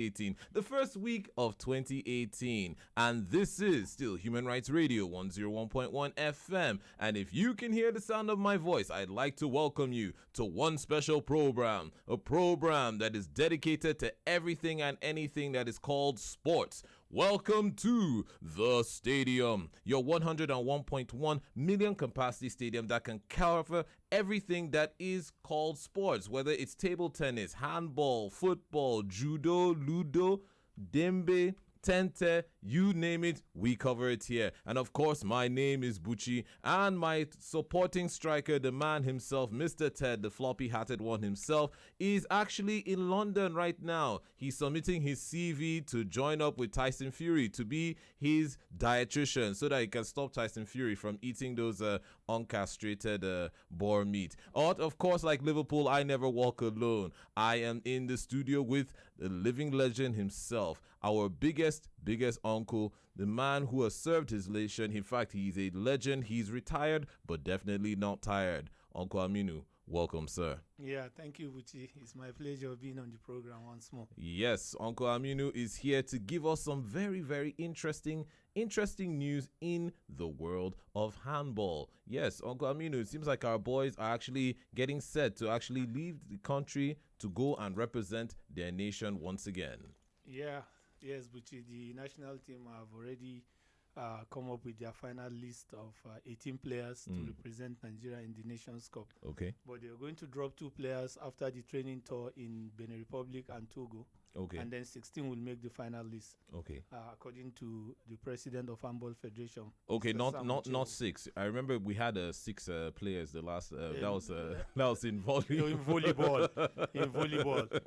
18, the first week of 2018, and this is still Human Rights Radio 101.1 FM. And if you can hear the sound of my voice, I'd like to welcome you to one special program, a program that is dedicated to everything and anything that is called sports. Welcome to the stadium, your 101.1 million capacity stadium that can cover everything that is called sports, whether it's table tennis, handball, football, judo, ludo, dembe, tente, you name it, we cover it here. And of course, my name is Buchi, and my supporting striker, the man himself, Mr. Ted, the floppy-hatted one himself, is actually in London right now. He's submitting his CV to join up with Tyson Fury to be his dietitian so that he can stop Tyson Fury from eating those uncastrated boar meat. Or, of course, like Liverpool, I never walk alone. I am in the studio with the living legend himself, our biggest uncle, the man who has served his nation. In fact, he's a legend. He's retired, but definitely not tired. Uncle Aminu, welcome, sir. Yeah, thank you, Buchi. It's my pleasure being on the program once more. Yes, Uncle Aminu is here to give us some very, very interesting news in the world of handball. Yes, Uncle Aminu, it seems like our boys are actually getting set to actually leave the country to go and represent their nation once again. Yes, Buchi, the national team have already come up with their final list of 18 players to represent Nigeria in the Nations Cup. Okay. But they're going to drop 2 players after the training tour in Benin Republic and Togo. Okay. And then 16 will make the final list. Okay. According to the president of Handball Federation. Okay, not 6. I remember we had 6 players. The last that was in volleyball. In volleyball.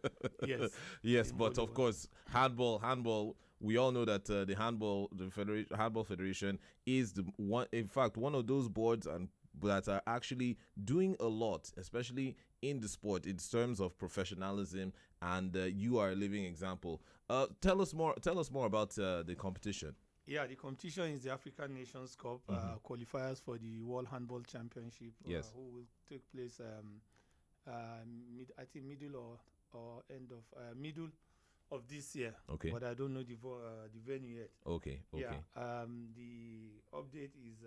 Yes. Yes, in but volleyball. Of course, handball. We all know that the handball federation is the one. In fact, one of those boards and that are actually doing a lot, especially in the sport, in terms of professionalism, and you are a living example. Tell us more about the competition. Yeah, the competition is the African Nations Cup, qualifiers for the World Handball Championship, Yes. who will take place, I think middle or end of middle of this year. Okay. But I don't know the venue yet. Okay. Yeah. The update is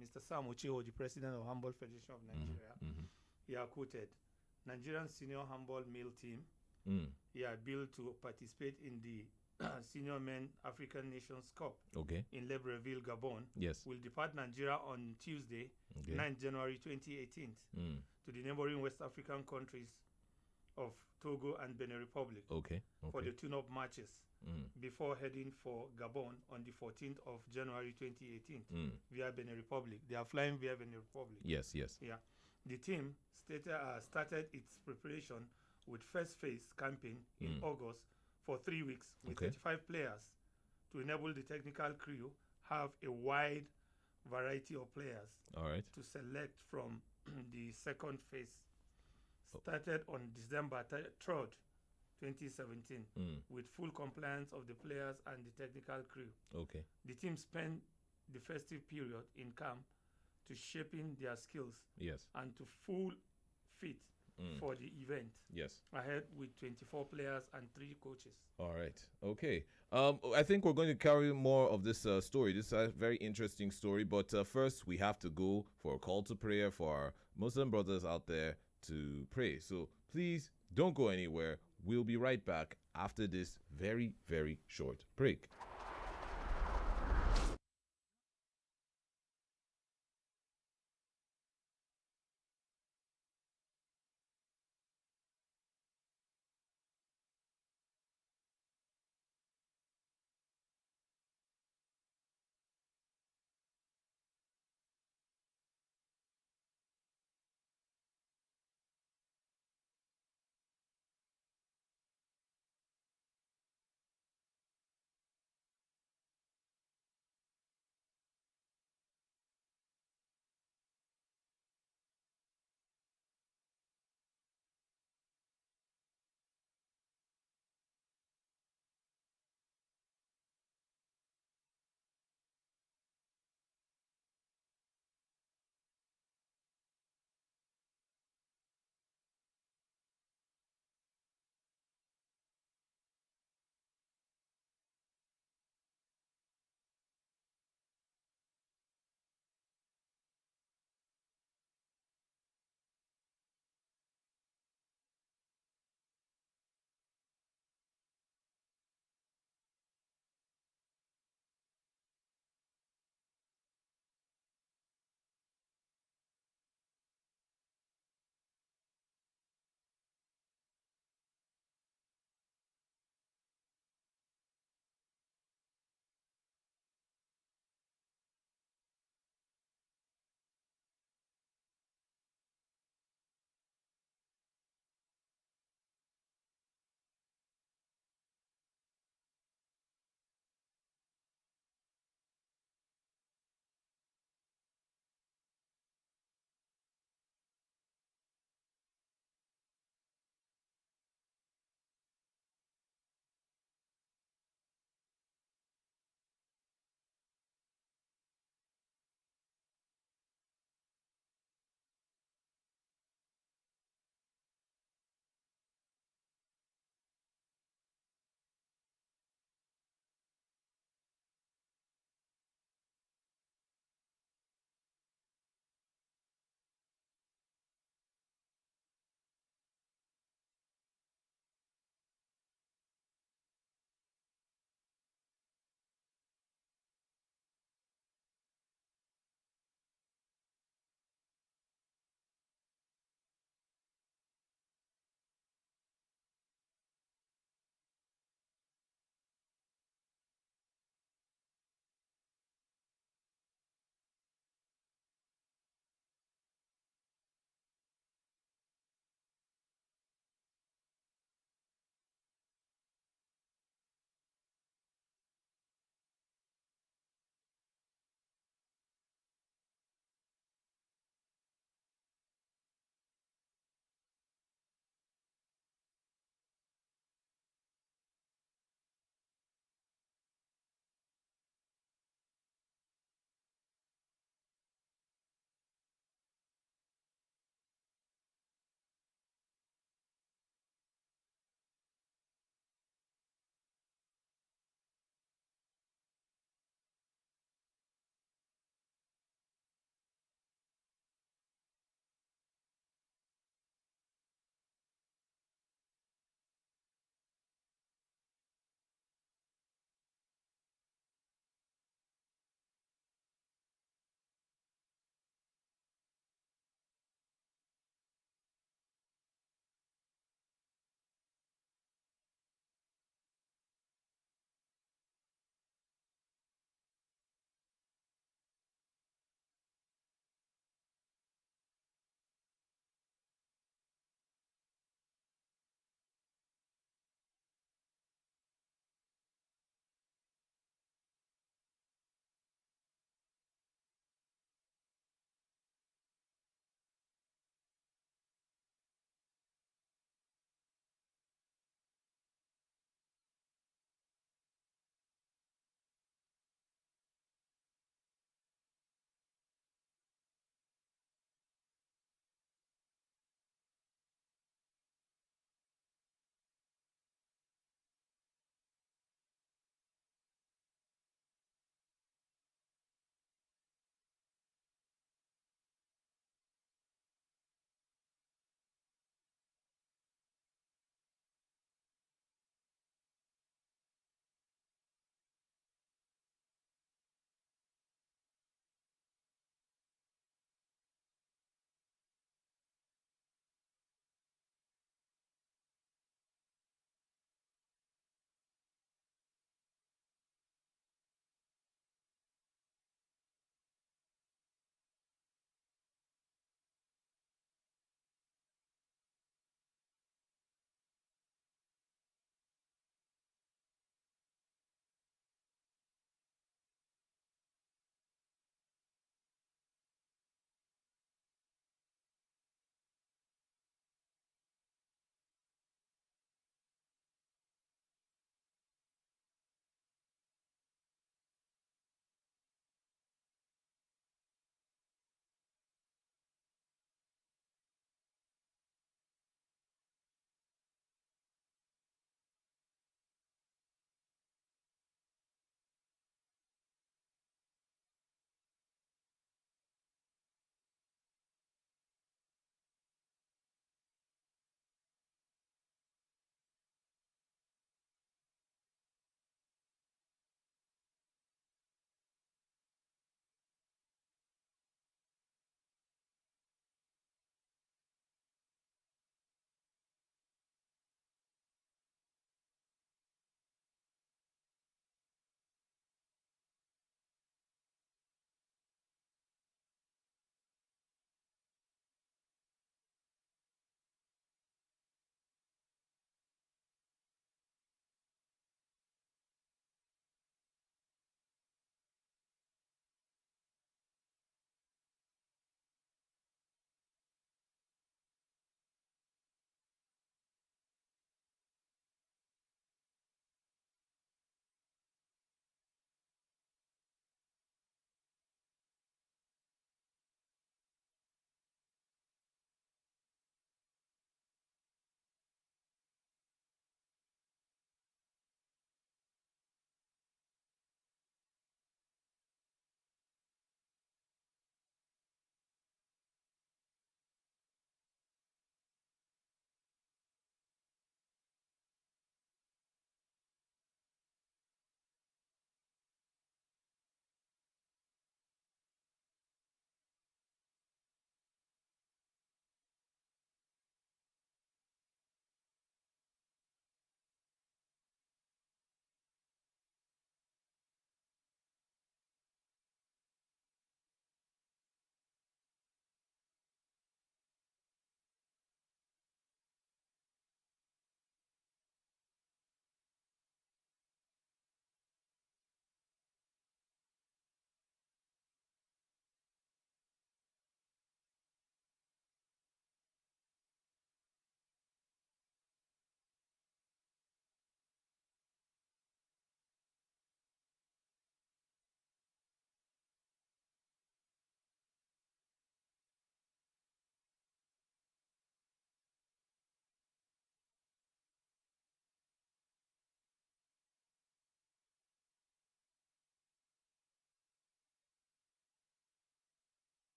Mr. Sam Ocheho, the president of Handball Federation of Nigeria. He has quoted Nigerian senior handball male team. Billed to participate in the Senior Men African Nations Cup in Libreville, Gabon. Yes. Will depart Nigeria on Tuesday, 9 January 2018, to the neighboring West African countries of Togo and Benin Republic for the tune-up matches before heading for Gabon on the 14th of January 2018 via Benin Republic. They are flying via Benin Republic. Yes. Yeah. The team started its preparation with first phase camping in August for 3 weeks with 35 players to enable the technical crew have a wide variety of players to select from. The second phase started on December 3rd, 2017 with full compliance of the players and the technical crew. The team spent the festive period in camp to shaping their skills and to full fit for the event. Yes. Ahead with 24 players and 3 coaches. All right. Okay. I think we're going to carry more of this story. This is a very interesting story. But first, we have to go for a call to prayer for our Muslim brothers out there to pray. So please don't go anywhere. We'll be right back after this very, very short break.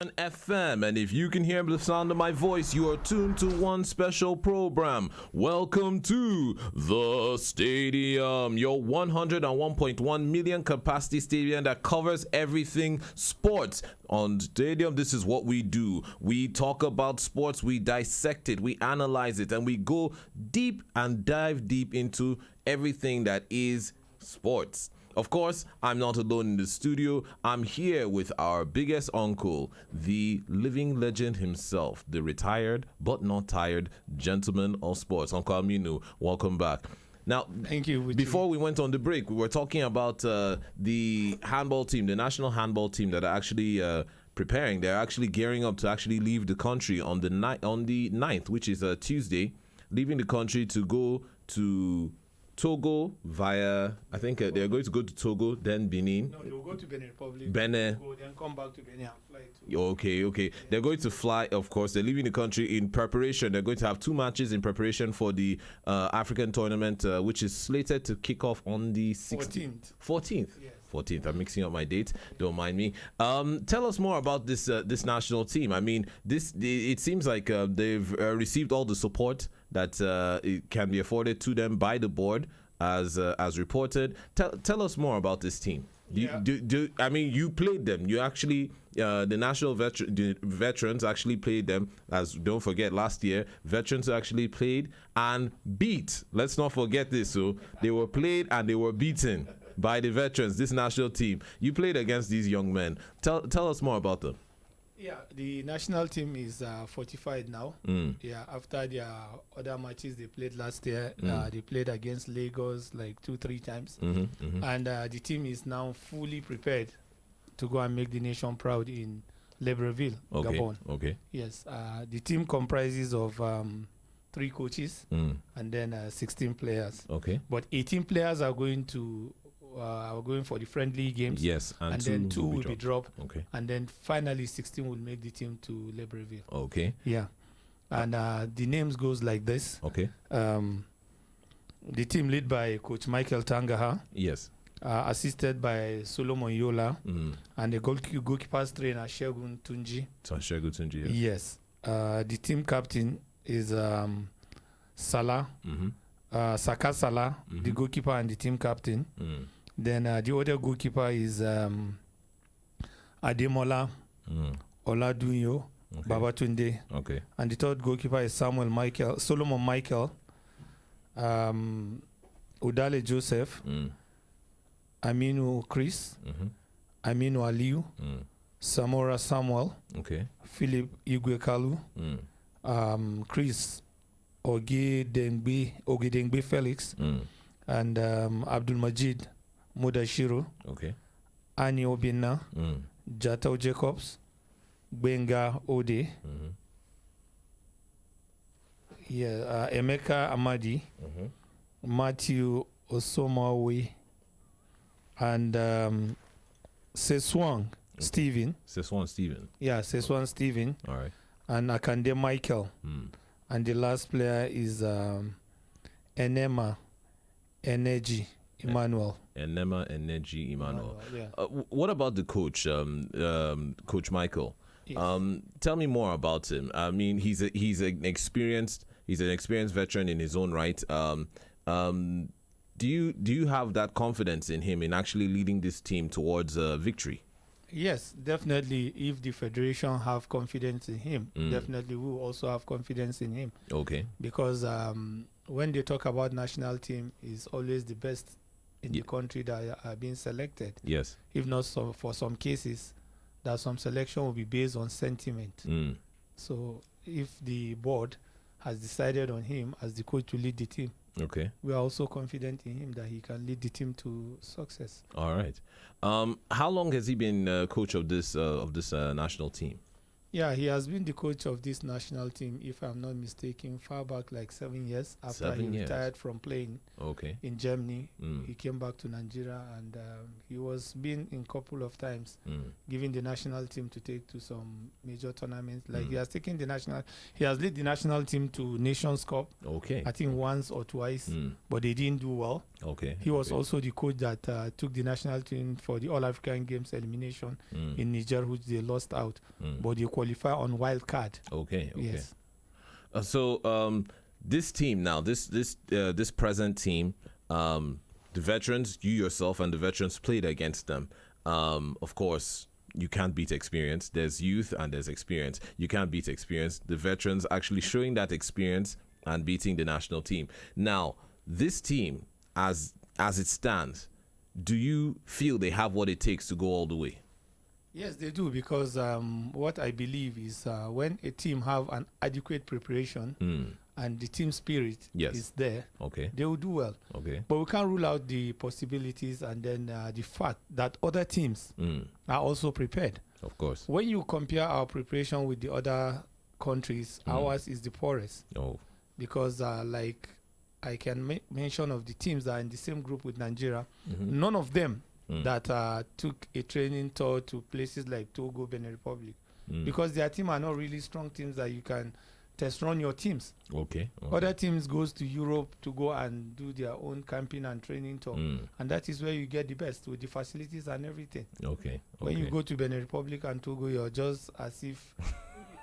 FM, and if you can hear the sound of my voice, you are tuned to one special program. Welcome to the stadium, your 101.1 million capacity stadium that covers everything sports. On stadium, this is what we do. We talk about sports, we dissect it, we analyze it, and we go deep and dive deep into everything that is sports. Of course, I'm not alone in the studio. I'm here with our biggest uncle, the living legend himself, the retired but not tired gentleman of sports. Uncle Aminu, welcome back. Now, thank you. Before we went on the break, we were talking about the handball team, the national handball team that are actually preparing. They're actually gearing up to actually leave the country on the 9th, which is a Tuesday, leaving the country to go to Togo via, I think they're going to go to Togo, then Benin. No, they'll go to Benin Republic. Benin. Togo, then come back to Benin and fly to. Okay. Yeah. They're going to fly, of course. They're leaving the country in preparation. They're going to have 2 matches in preparation for the African tournament, which is slated to kick off on the 16th. 14th? Yes. 14th. I'm mixing up my dates. Don't mind me. Tell us more about this national team. I mean, it seems like they've received all the support that it can be afforded to them by the board, as reported. Tell us more about this team. I mean, you played them. You actually, the national veterans actually played them. As don't forget, last year veterans actually played and beat. Let's not forget this. So they were played and they were beaten by the veterans. This national team. You played against these young men. Tell us more about them. Yeah, the national team is fortified now. Yeah, after their other matches they played last year, they played against Lagos like 2-3 times. And the team is now fully prepared to go and make the nation proud in Libreville, Gabon. Okay. Yes, the team comprises of 3 coaches and then 16 players. Okay. But 18 players are going for the friendly games. Yes, and then 2 will be dropped. Okay. And then finally 16 will make the team to Libreville. Okay. Yeah. And the names goes like this. Okay. The team led by Coach Michael Tangaha. Yes. Assisted by Solomon Yola. And the goalkeepers trainer Shegun Tunji. Shegun Tunji. Yes. The team captain is Salah. Saka Salah, the goalkeeper and the team captain. Then the other goalkeeper is Ademola Oladunyo Babatunde. Okay. And the third goalkeeper is Solomon Michael, Udale Joseph, Aminu Chris, Aminu Aliu, Samora Samuel, Philip Igwekalu, Chris Ogedengbe Felix, and Abdul Majid Mudashiru, Ani Obina, Jatau Jacobs, Benga Ode, Emeka Amadi, Matthew Osomawe, and Seswang Stephen. Yeah, Seswang Stephen. All right. And Akande Michael. And the last player is Enema Energy Emmanuel. Yeah. What about the coach, Coach Michael? Yes. Tell me more about him. I mean, he's an experienced veteran in his own right. Do you have that confidence in him in actually leading this team towards victory? Yes, definitely. If the federation have confidence in him, definitely we will also have confidence in him. Okay. Because when they talk about national team, is always the best in the country that are being selected. Yes. If not, for some cases, that some selection will be based on sentiment. So if the board has decided on him as the coach to lead the team, we are also confident in him that he can lead the team to success. All right. How long has he been coach of this national team? Yeah, he has been the coach of this national team, if I'm not mistaken, far back like 7 years after he 7 years. retired from playing Okay. in Germany. Mm. He came back to Nigeria, and he was been in couple of times Mm. giving the national team to take to some major tournaments. Like Mm. he has led the national team to Nations Cup, Okay. I think once or twice, Mm. but they didn't do well. Okay. He was okay. also the coach that took the national team for the All African Games elimination in Niger, which they lost out, but they qualify on wild card. Okay. Okay. Yes. So this team now, this present team, the veterans, you yourself and the veterans played against them. Of course, you can't beat experience. There's youth and there's experience. You can't beat experience. The veterans actually showing that experience and beating the national team. Now, this team, as it stands, do you feel they have what it takes to go all the way? Yes, they do, because what I believe is when a team have an adequate preparation and the team spirit is there, Okay. they will do well. Okay. But we can't rule out the possibilities and then the fact that other teams are also prepared. Of course. When you compare our preparation with the other countries, ours is the poorest. Oh. Because like I can mention of the teams that are in the same group with Nigeria, none of them that took a training tour to places like Togo, Benin Republic, because their team are not really strong teams that you can test run your teams. Okay. Other teams goes to Europe to go and do their own camping and training tour, and that is where you get the best with the facilities and everything. Okay. When you go to Benin Republic and Togo, you're just as if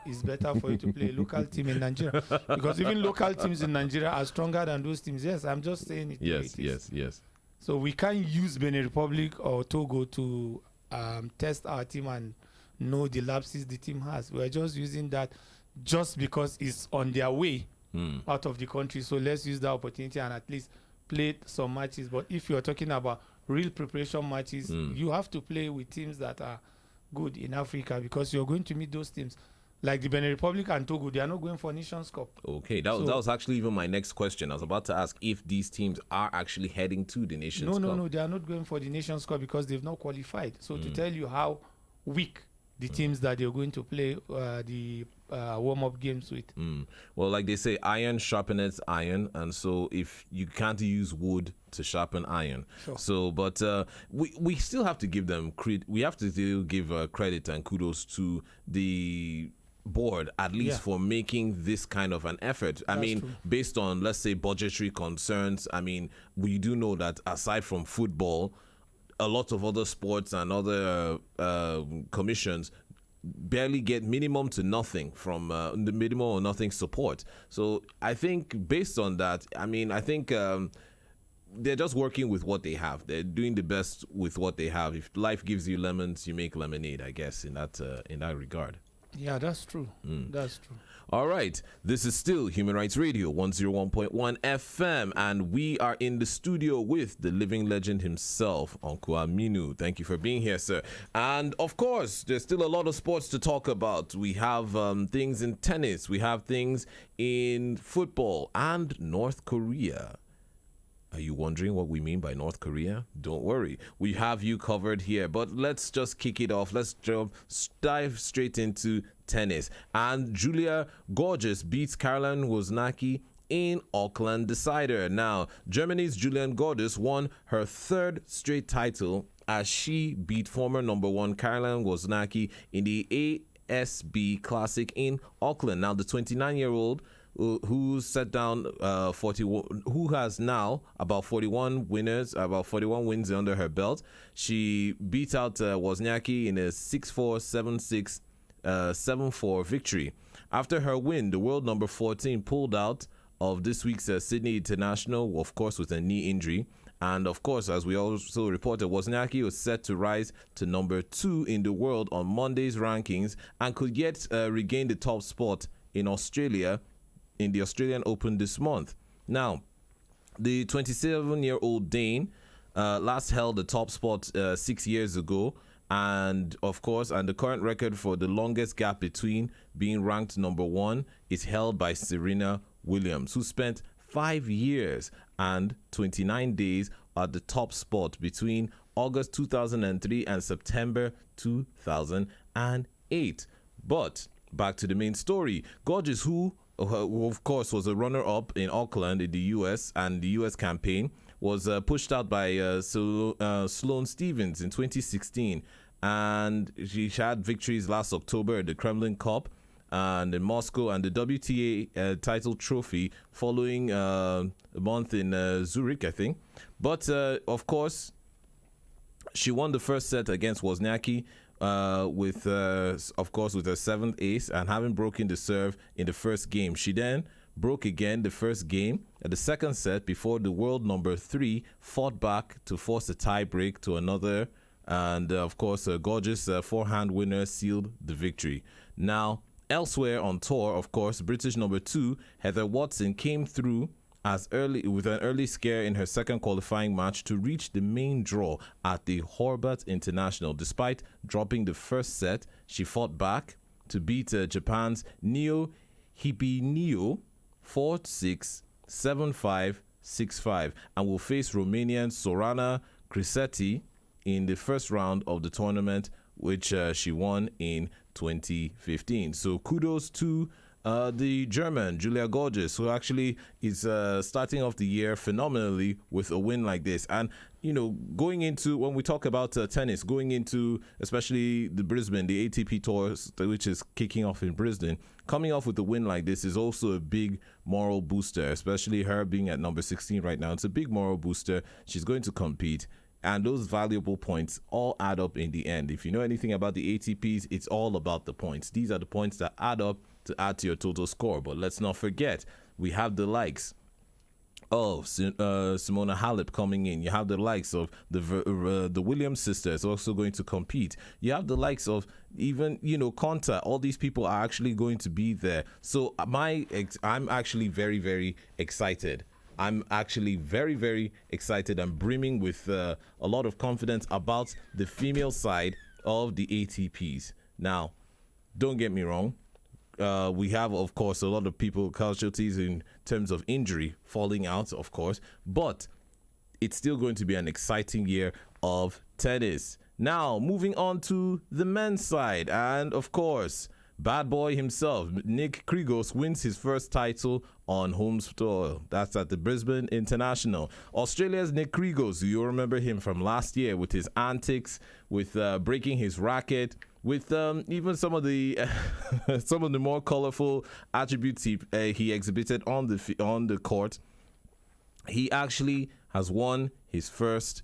it's better for you to play a local team in Nigeria, because even local teams in Nigeria are stronger than those teams. Yes, I'm just saying it. Yes. So we can't use Benin Republic or Togo to test our team and know the lapses the team has. We're just using that just because it's on their way out of the country. So let's use that opportunity and at least play some matches. But if you're talking about real preparation matches, you have to play with teams that are good in Africa, because you're going to meet those teams. Like the Benin Republic and Togo, they are not going for Nations Cup. Okay, that was actually even my next question. I was about to ask if these teams are actually heading to the Nations Cup. No, they are not going for the Nations Cup because they've not qualified. So to tell you how weak the teams that they're going to play the warm-up games with. Well, like they say, iron sharpeneth iron, and so if you can't use wood to sharpen iron, so but we still have to give them credit. We have to still give credit and kudos to the board, at least for making this kind of an effort. I mean, based on, let's say, budgetary concerns, I mean, we do know that aside from football, a lot of other sports and other commissions barely get minimum to nothing from the minimum or nothing support. So I think based on that, I mean, I think they're just working with what they have. They're doing the best with what they have. If life gives you lemons, you make lemonade, I guess, in that regard. Yeah, that's true. That's true. All right. This is still Human Rights Radio 101.1 FM, and we are in the studio with the living legend himself, Uncle Aminu. Thank you for being here, sir. And of course, there's still a lot of sports to talk about. We have things in tennis, we have things in football, and North Korea. Are you wondering what we mean by North Korea? Don't worry. We have you covered here. But let's just kick it off. Let's dive straight into tennis. And Julia Gorgeous beats Caroline Wozniacki in Auckland Decider. Now, Germany's Julian Gorgeous won her third straight title as she beat former number one Caroline Wozniacki in the ASB Classic in Auckland. Now, the 29-year-old who set down 41, who has now about 41 wins under her belt. She beat out Wozniacki in a 6-4, 7-6, 7-4 victory. After her win, the world number 14 pulled out of this week's Sydney International, of course, with a knee injury. And of course, as we also reported, Wozniacki was set to rise to number 2 in the world on Monday's rankings and could yet regain the top spot in Australia in the Australian Open this month. Now, the 27-year-old Dane last held the top spot 6 years ago, and of course, and the current record for the longest gap between being ranked number 1 is held by Serena Williams, who spent 5 years and 29 days at the top spot between August 2003 and September 2008. But back to the main story. Gorgeous, who of course was a runner-up in Auckland in the U.S. and the U.S. campaign, was pushed out by Sloane Stephens in 2016, and she had victories last October at the Kremlin Cup and in Moscow, and the WTA title trophy following a month in Zurich, I think. But of course, she won the first set against Wozniacki with her seventh ace, and having broken the serve in the first game. She then broke again the first game at the second set before the world number 3 fought back to force a tie break to another, and of course a gorgeous forehand winner sealed the victory. Now, elsewhere on tour, of course, British number 2 Heather Watson came through with an early scare in her second qualifying match to reach the main draw at the Hobart International. Despite dropping the first set, she fought back to beat Japan's Neo Hibinio 4-6, 7-5, 6-5, and will face Romanian Sorana Crisetti in the first round of the tournament, which she won in 2015. So kudos to the German, Julia Gorgeous, who actually is starting off the year phenomenally with a win like this. And, you know, going into, when we talk about tennis, going into especially the Brisbane, the ATP Tour, which is kicking off in Brisbane, coming off with a win like this is also a big moral booster, especially her being at number 16 right now. It's a big moral booster. She's going to compete. And those valuable points all add up in the end. If you know anything about the ATPs, it's all about the points. These are the points that add up to add to your total score. But let's not forget, we have the likes of Simona Halep coming in. You have the likes of the Williams sisters also going to compete. You have the likes of even, Konta. All these people are actually going to be there. So I'm actually very, very excited. I'm actually very, very excited and brimming with a lot of confidence about the female side of the ATPs. Now, don't get me wrong. We have, of course, a lot of people casualties in terms of injury, falling out, of course. But it's still going to be an exciting year of tennis. Now, moving on to the men's side. And, of course, bad boy himself, Nick Kyrgios, wins his first title on home soil. That's at the Brisbane International. Australia's Nick Kyrgios, you remember him from last year with his antics, with breaking his racket, with even some of the more colorful attributes he exhibited on the court. He actually has won his first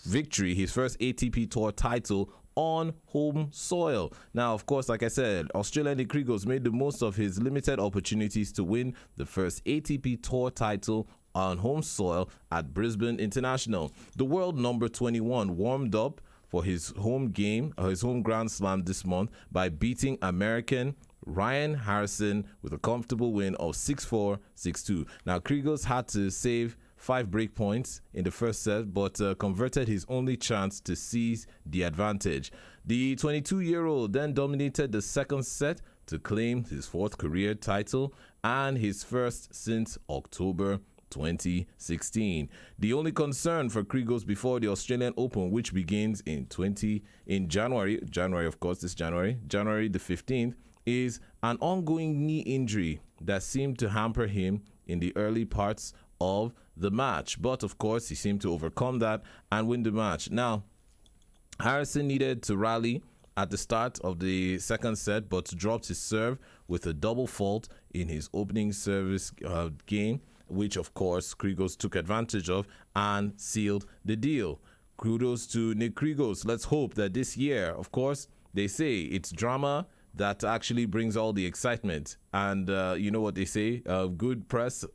victory, his first ATP Tour title on home soil. Now, of course, like I said, Australian Nick Kyrgios made the most of his limited opportunities to win the first ATP Tour title on home soil at Brisbane International. The world number 21 warmed up for his home Grand Slam this month by beating American Ryan Harrison with a comfortable win of 6-4, 6-2. Now, Kyrgios had to save 5 break points in the first set, but converted his only chance to seize the advantage. The 22-year-old then dominated the second set to claim his 4th career title and his first since October 2016. The only concern for Kyrgios before the Australian Open, which begins in January the 15th, is an ongoing knee injury that seemed to hamper him in the early parts of the match. But of course, he seemed to overcome that and win the match. Now, Harrison needed to rally at the start of the second set, but dropped his serve with a double fault in his opening service game, which of course Kyrgios took advantage of and sealed the deal. Kudos to Nick Kyrgios. Let's hope that this year, of course, they say it's drama that actually brings all the excitement. And you know what they say, good press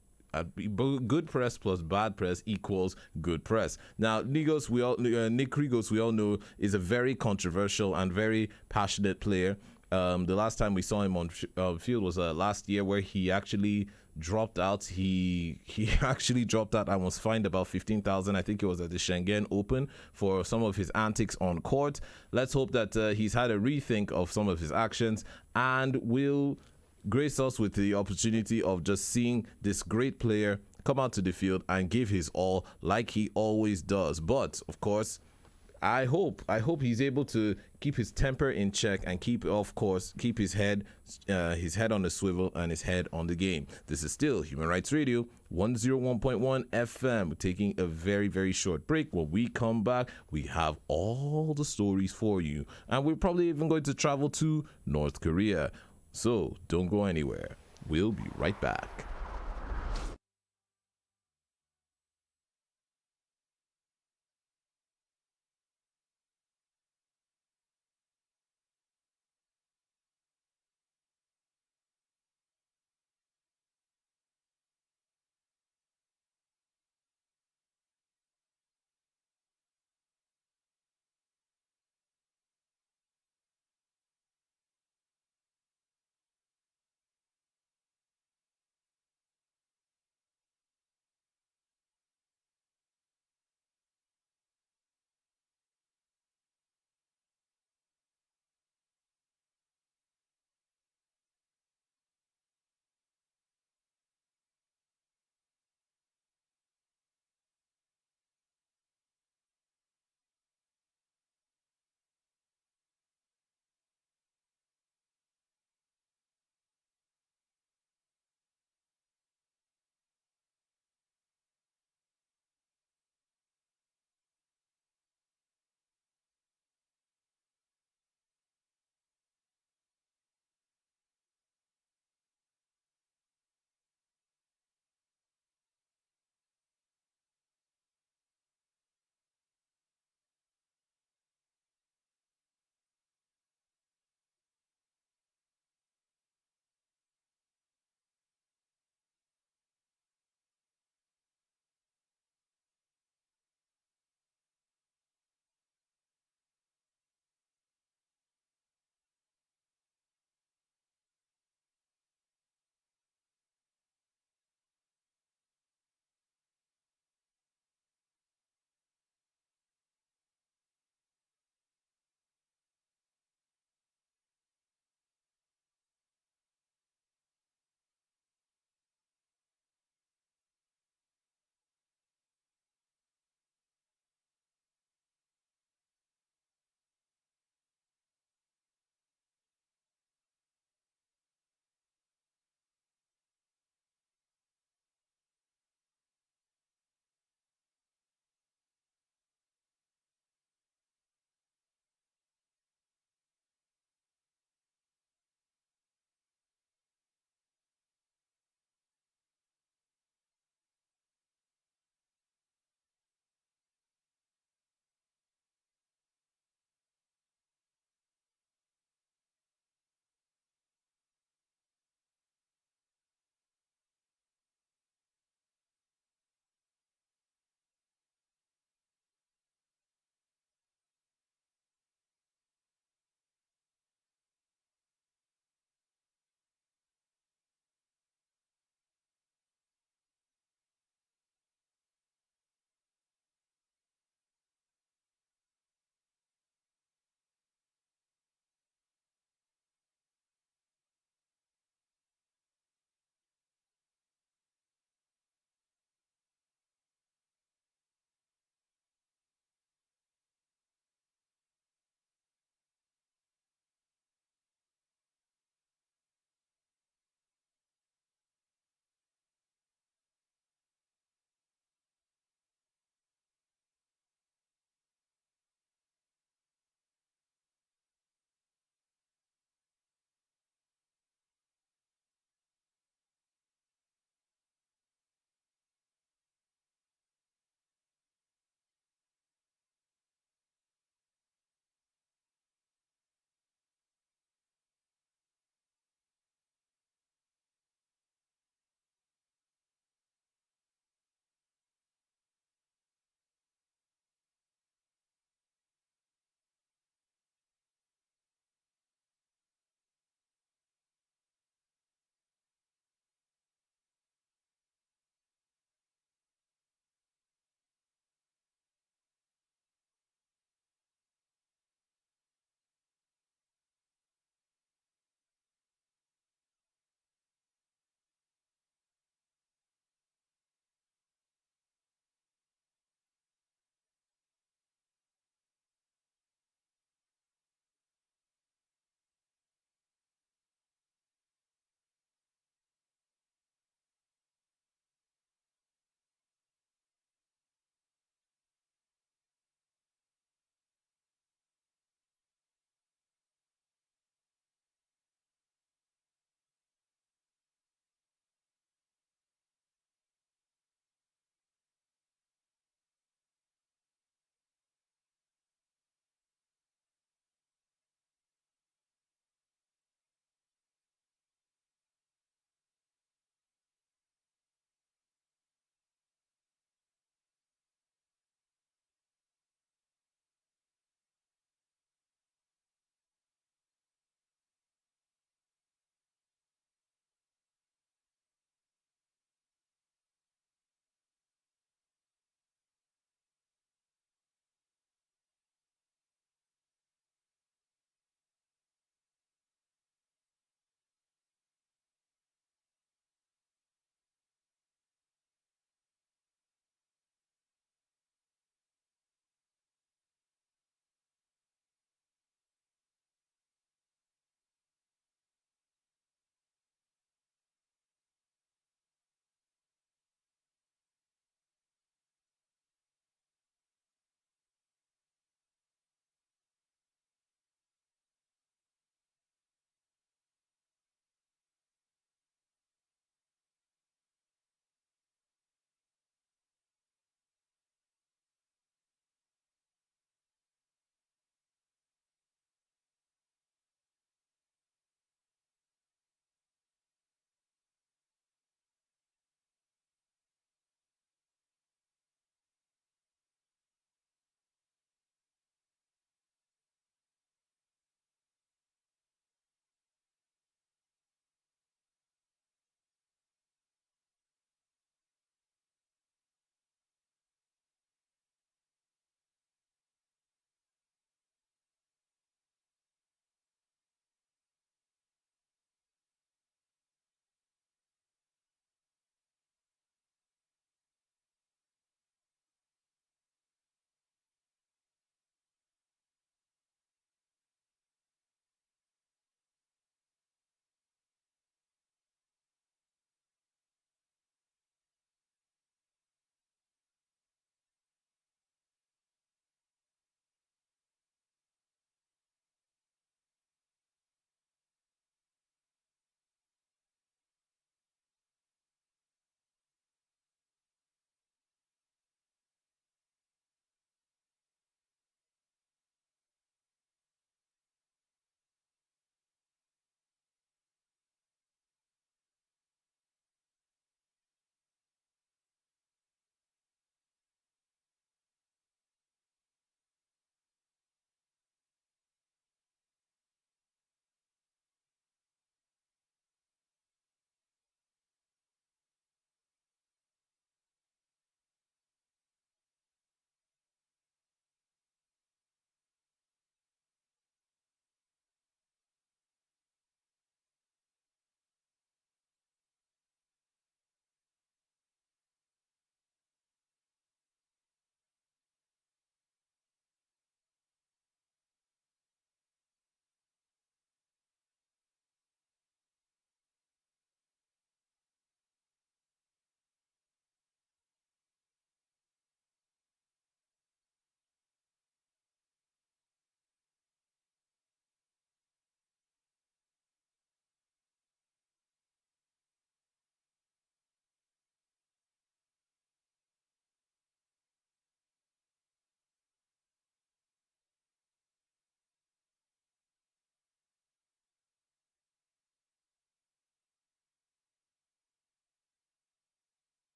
plus bad press equals good press. Now, Nick Kyrgios, we all know, is a very controversial and very passionate player. The last time we saw him on field was last year, where he actually dropped out. He actually dropped out and was fined about 15,000. I think it was at the Schengen Open for some of his antics on court. Let's hope that he's had a rethink of some of his actions and will grace us with the opportunity of just seeing this great player come out to the field and give his all like he always does. But, of course, I hope he's able to keep his temper in check and of course, keep his head on the swivel and his head on the game. This is still Human Rights Radio, 101.1 FM. We're taking a very, very short break. When we come back, we have all the stories for you, and we're probably even going to travel to North Korea. So don't go anywhere. We'll be right back.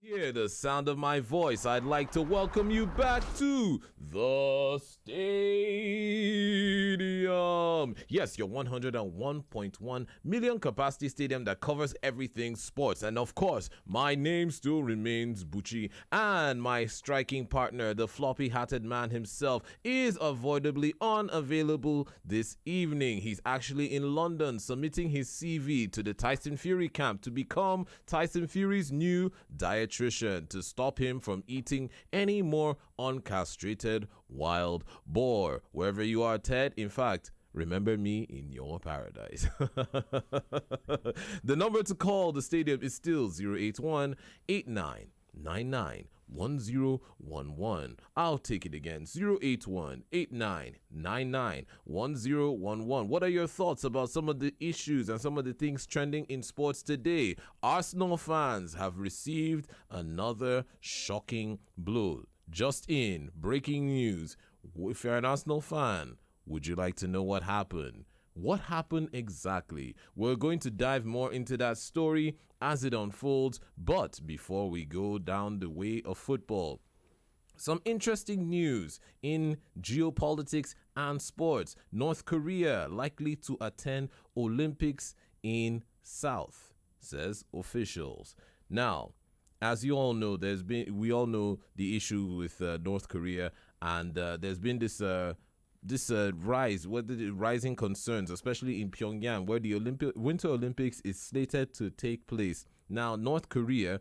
Hear the sound of my voice, I'd like to welcome you back to the stadium. Yes, your 101.1 million capacity stadium that covers everything sports. And of course, my name still remains Bucci. And my striking partner, the floppy hatted man himself, is avoidably unavailable this evening. He's actually in London submitting his CV to the Tyson Fury camp to become Tyson Fury's new dietitian to stop him from eating any more uncastrated wild boar. Wherever you are, Ted, in fact, remember me in your paradise. The number to call the stadium is still 081 8999 1011. I'll take it again. 081 8999 1011. What are your thoughts about some of the issues and some of the things trending in sports today? Arsenal fans have received another shocking blow. Just in, breaking news. If you're an Arsenal fan, would you like to know what happened? What happened exactly? We're going to dive more into that story as it unfolds, but before we go down the way of football, some interesting news in geopolitics and sports. North Korea likely to attend Olympics in South, says officials. Now, as you all know, we all know the issue with North Korea, and there's been this rising concerns, especially in Pyongyang, where the Winter Olympics is slated to take place. Now, North Korea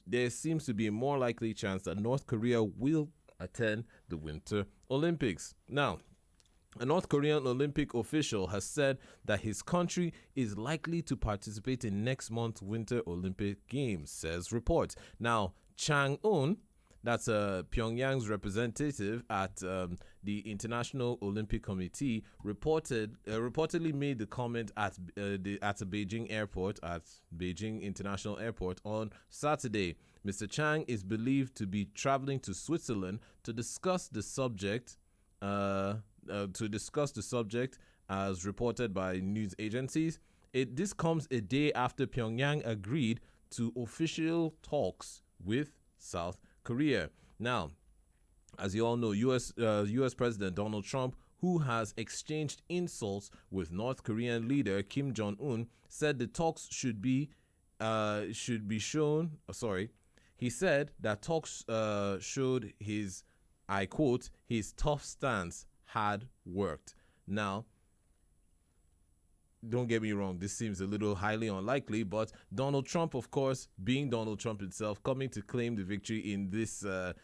there seems to be a more likely chance that North Korea will attend the Winter Olympics. Now, a North Korean Olympic official has said that his country is likely to participate in next month's Winter Olympic Games, says reports. Now, Chang-un, that's Pyongyang's representative at the International Olympic Committee, reportedly made the comment at the Beijing International Airport on Saturday. Mr. Chang is believed to be traveling to Switzerland to discuss the subject. As reported by news agencies. This comes a day after Pyongyang agreed to official talks with South Korea. Now, as you all know, U.S. President Donald Trump, who has exchanged insults with North Korean leader Kim Jong-un, said the talks should be shown. He said that talks showed his, I quote, his tough stance had worked. Now, don't get me wrong, this seems a little highly unlikely, but Donald Trump, of course, being Donald Trump himself, coming to claim the victory in this, let's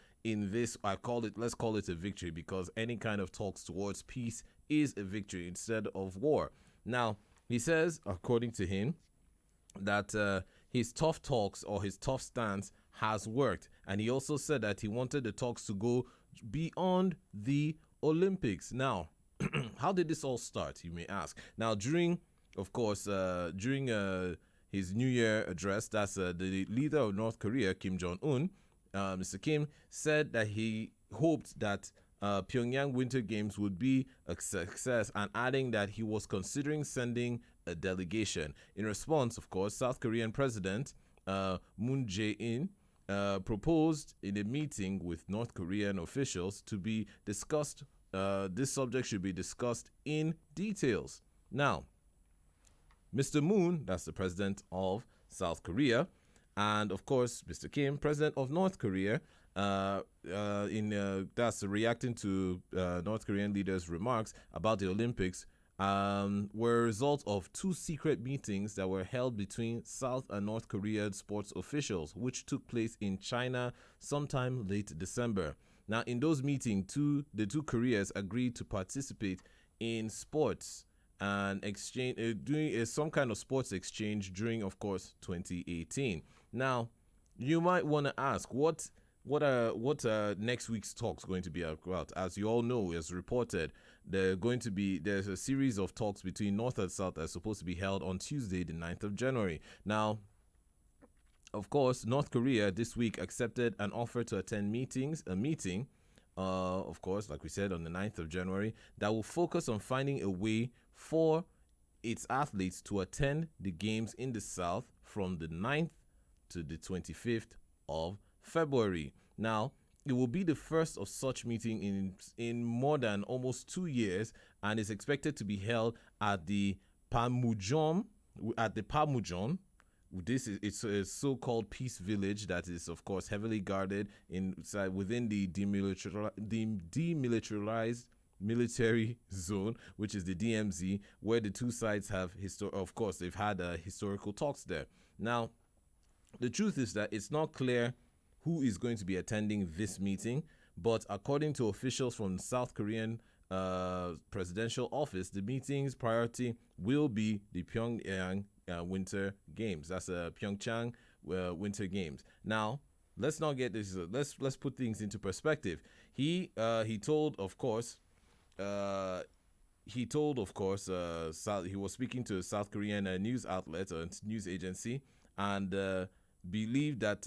call it a victory, because any kind of talks towards peace is a victory instead of war. Now, he says, according to him, that his tough talks or his tough stance has worked. And he also said that he wanted the talks to go beyond the Olympics. Now, how did this all start, you may ask? Now, during his New Year address, that's the leader of North Korea, Kim Jong-un, Mr. Kim, said that he hoped that Pyongyang Winter Games would be a success, and adding that he was considering sending a delegation. In response, of course, South Korean President Moon Jae-in proposed in a meeting with North Korean officials to be discussed. This subject should be discussed in details. Now, Mr. Moon, that's the president of South Korea, and of course, Mr. Kim, president of North Korea, that's reacting to North Korean leaders' remarks about the Olympics, were a result of two secret meetings that were held between South and North Korean sports officials, which took place in China sometime late December. Now, in those meetings, the two Koreas agreed to participate in sports and exchange, doing some kind of sports exchange during, of course, 2018. Now, you might want to ask, what next week's talks going to be about? As you all know, as reported, there's a series of talks between North and South that's supposed to be held on Tuesday, the 9th of January. Now, of course, North Korea this week accepted an offer to attend a meeting, of course, like we said, on the 9th of January, that will focus on finding a way for its athletes to attend the games in the South from the 9th to the 25th of February. Now, it will be the first of such meeting in more than almost 2 years, and is expected to be held at the Pamujon. It's a so-called peace village that is, of course, heavily guarded within the demilitarized military zone, which is the DMZ, where the two sides have they've had historical talks there. Now, the truth is that it's not clear who is going to be attending this meeting, but according to officials from South Korean presidential office, the meeting's priority will be the Pyongyang Winter Games. That's Pyeongchang Winter Games. Now, let's not get this. Let's put things into perspective. He told, of course, he was speaking to a South Korean news outlet or news agency, and believed that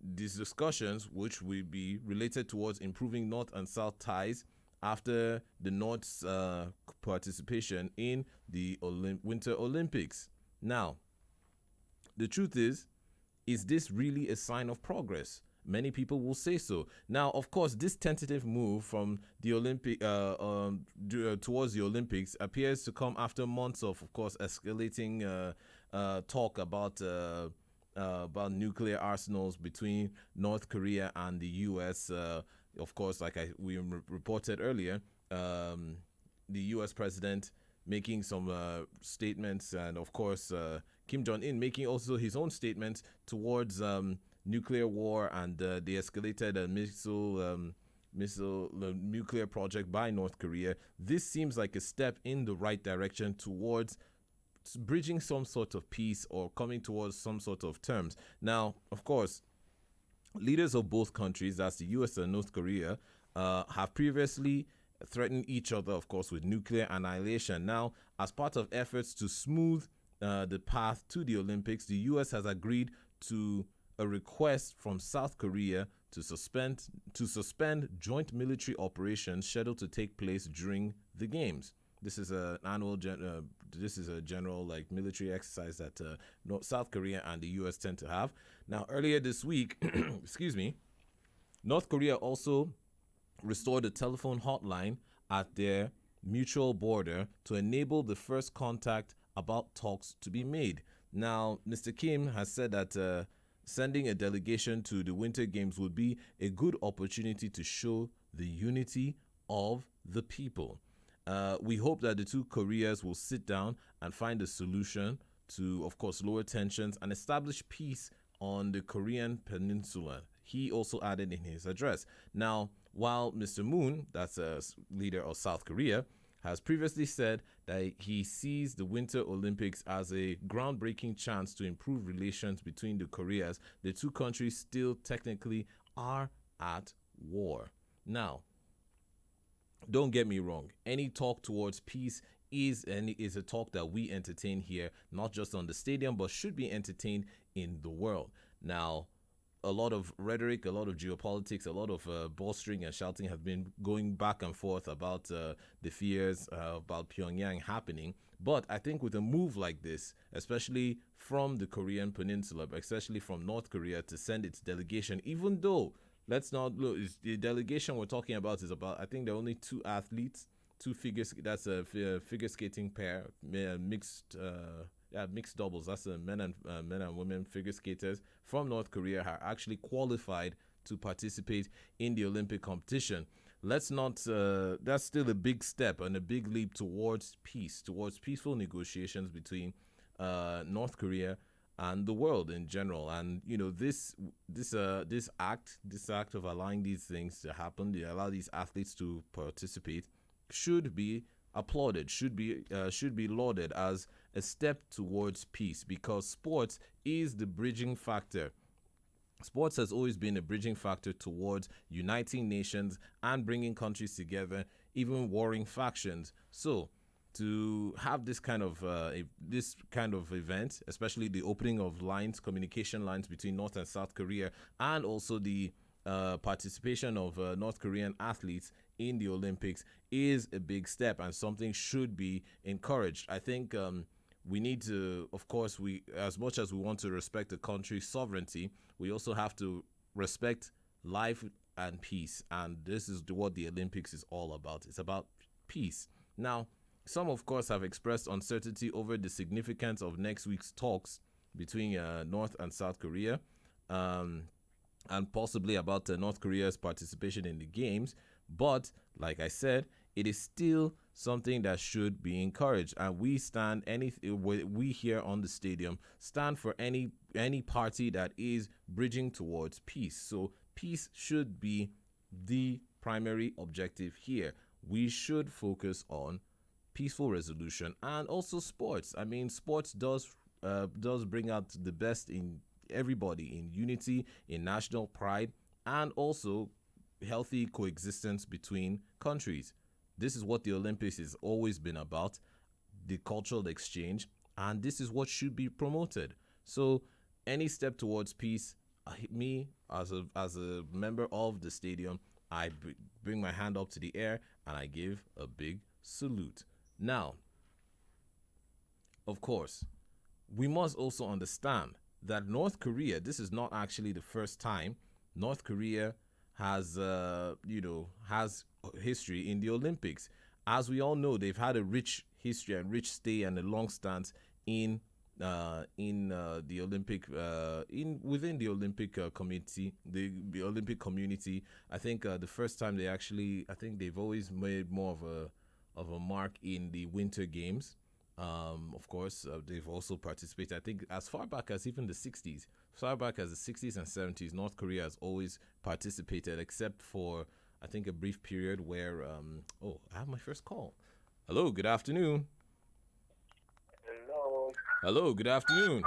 these discussions, which will be related towards improving North and South ties after the North's participation in the Winter Olympics. Now, the truth is this really a sign of progress? Many people will say so. Now, of course, this tentative move from the towards the Olympics appears to come after months of course, escalating talk about nuclear arsenals between North Korea and the U.S. Of course, like we reported earlier, the U.S. president making some statements, and of course, Kim Jong-un making also his own statements towards nuclear war and the escalated nuclear project by North Korea. This seems like a step in the right direction towards bridging some sort of peace or coming towards some sort of terms. Now, of course, leaders of both countries, that's the US and North Korea, have previously threatened each other, of course, with nuclear annihilation. Now, as part of efforts to smooth the path to the Olympics, the US has agreed to a request from South Korea to suspend joint military operations scheduled to take place during the games. This is a general like military exercise that South Korea and the U.S. tend to have. Now, earlier this week, North Korea also restored a telephone hotline at their mutual border to enable the first contact about talks to be made. Now, Mr. Kim has said that sending a delegation to the Winter Games would be a good opportunity to show the unity of the people. We hope that the two Koreas will sit down and find a solution to, of course, lower tensions and establish peace on the Korean peninsula. He also added in his address. Now, while Mr. Moon, that's a leader of South Korea, has previously said that he sees the Winter Olympics as a groundbreaking chance to improve relations between the Koreas, the two countries still technically are at war. Now, don't get me wrong. Any talk towards peace is a talk that we entertain here, not just on the stadium, but should be entertained in the world. Now, a lot of rhetoric, a lot of geopolitics, a lot of bolstering and shouting have been going back and forth about the fears about Pyongyang happening. But I think with a move like this, especially from the Korean peninsula, but especially from North Korea to send its delegation, even though, let's not look, the delegation we're talking about is about, I think there are only two athletes, two figures, that's a figure skating pair, mixed doubles. That's men and women figure skaters from North Korea are actually qualified to participate in the Olympic competition. Let's not. That's still a big step and a big leap towards peace, towards peaceful negotiations between North Korea and the world in general. And you know, this act of allowing these things to happen, they allow these athletes to participate, should be applauded, should be lauded as a step towards peace, because sports is the bridging factor. Sports has always been a bridging factor towards uniting nations and bringing countries together, even warring factions. So to have this kind of event, especially the opening of communication lines between North and South Korea, and also the participation of North Korean athletes in the Olympics, is a big step and something should be encouraged. I think we need to, of course, we as much as we want to respect the country's sovereignty, we also have to respect life and peace. And this is what the Olympics is all about. It's about peace. Now, some, of course, have expressed uncertainty over the significance of next week's talks between North and South Korea, and possibly about North Korea's participation in the games. But, like I said, it is still something that should be encouraged, and we here on the stadium stand for any party that is bridging towards peace. So peace should be the primary objective here. We should focus on peaceful resolution and also sports. I mean, sports does bring out the best in everybody, in unity, in national pride, and also healthy coexistence between countries. This is what the Olympics has always been about, the cultural exchange, and this is what should be promoted. So any step towards peace, me as a member of the stadium, I bring my hand up to the air and I give a big salute. Now, of course, we must also understand that North Korea, this is not actually the first time North Korea has history in the Olympics. As we all know, they've had a rich history and rich stay and a long stance in the Olympic within the Olympic community, the Olympic community. I think the first time they've always made more of a mark in the Winter Games. Of course, they've also participated, I think, as far back as even the 60s. As far back as the 60s and 70s, North Korea has always participated, except for, I think, a brief period where, I have my first call. Hello, good afternoon. Hello, good afternoon.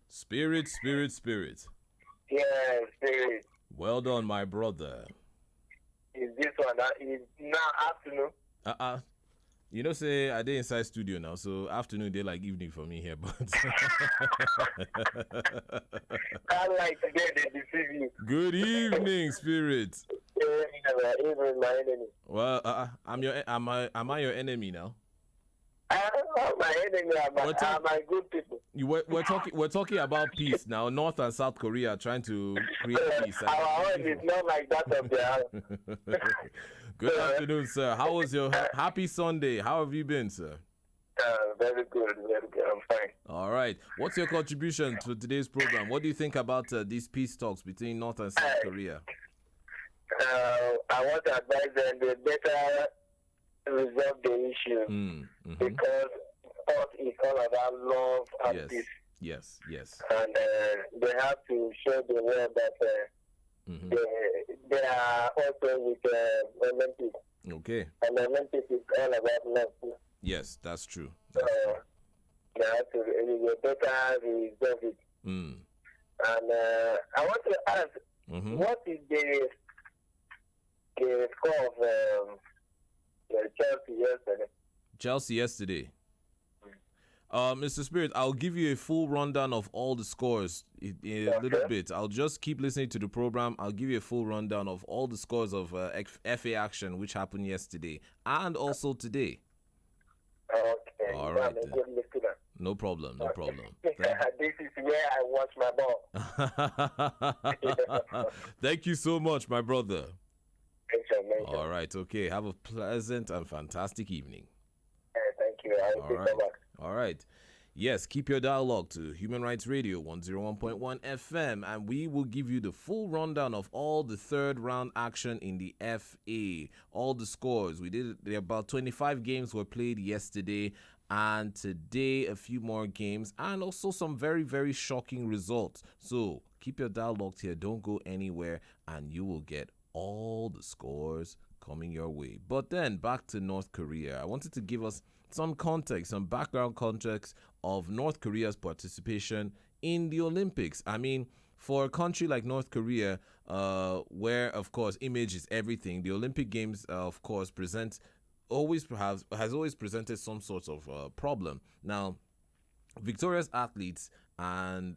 Spirit. Yeah, Spirit. Well done, my brother. Is this one? Is now afternoon? Say I did inside studio now, so afternoon they like evening for me here, but I like today they deceive you. Good evening, Spirit. Even my enemy. Well, am I your enemy now? I don't know my enemy are my good people. We're talking about peace now. North and South Korea are trying to create peace. Our own is not like that of their Good afternoon, sir. How was your happy Sunday? How have you been, sir? Very good. I'm fine. All right. What's your contribution to today's program? What do you think about these peace talks between North and South Korea? I want to advise them they better resolve the issue because sport is all about love and peace. Yes. And they have to show the world that they are also with Olympics. Okay. And Olympics is all about love. Yes, that's true. So they have to better resolve it. And I want to ask, what is the score of Chelsea yesterday? Mr. Spirit, I'll give you a full rundown of all the scores in a little bit. I'll just keep listening to the program. I'll give you a full rundown of all the scores of FA action which happened yesterday and also today. Okay. All right. No problem. This is where I watch my ball. Thank you so much, my brother. Thank you. All right. Okay. Have a pleasant and fantastic evening. Thank you. All right. Yes, keep your dialogue to Human Rights Radio 101.1 FM, and we will give you the full rundown of all the third round action in the FA. All the scores. About 25 games were played yesterday, and today a few more games, and also some very, very shocking results. So keep your dialogue here. Don't go anywhere, and you will get all the scores coming your way. But then back to North Korea. I wanted to give us some context, some background context of North Korea's participation in the Olympics. I mean, for a country like North Korea, where of course image is everything, the Olympic Games, of course, has always presented some sort of problem. Now, victorious athletes are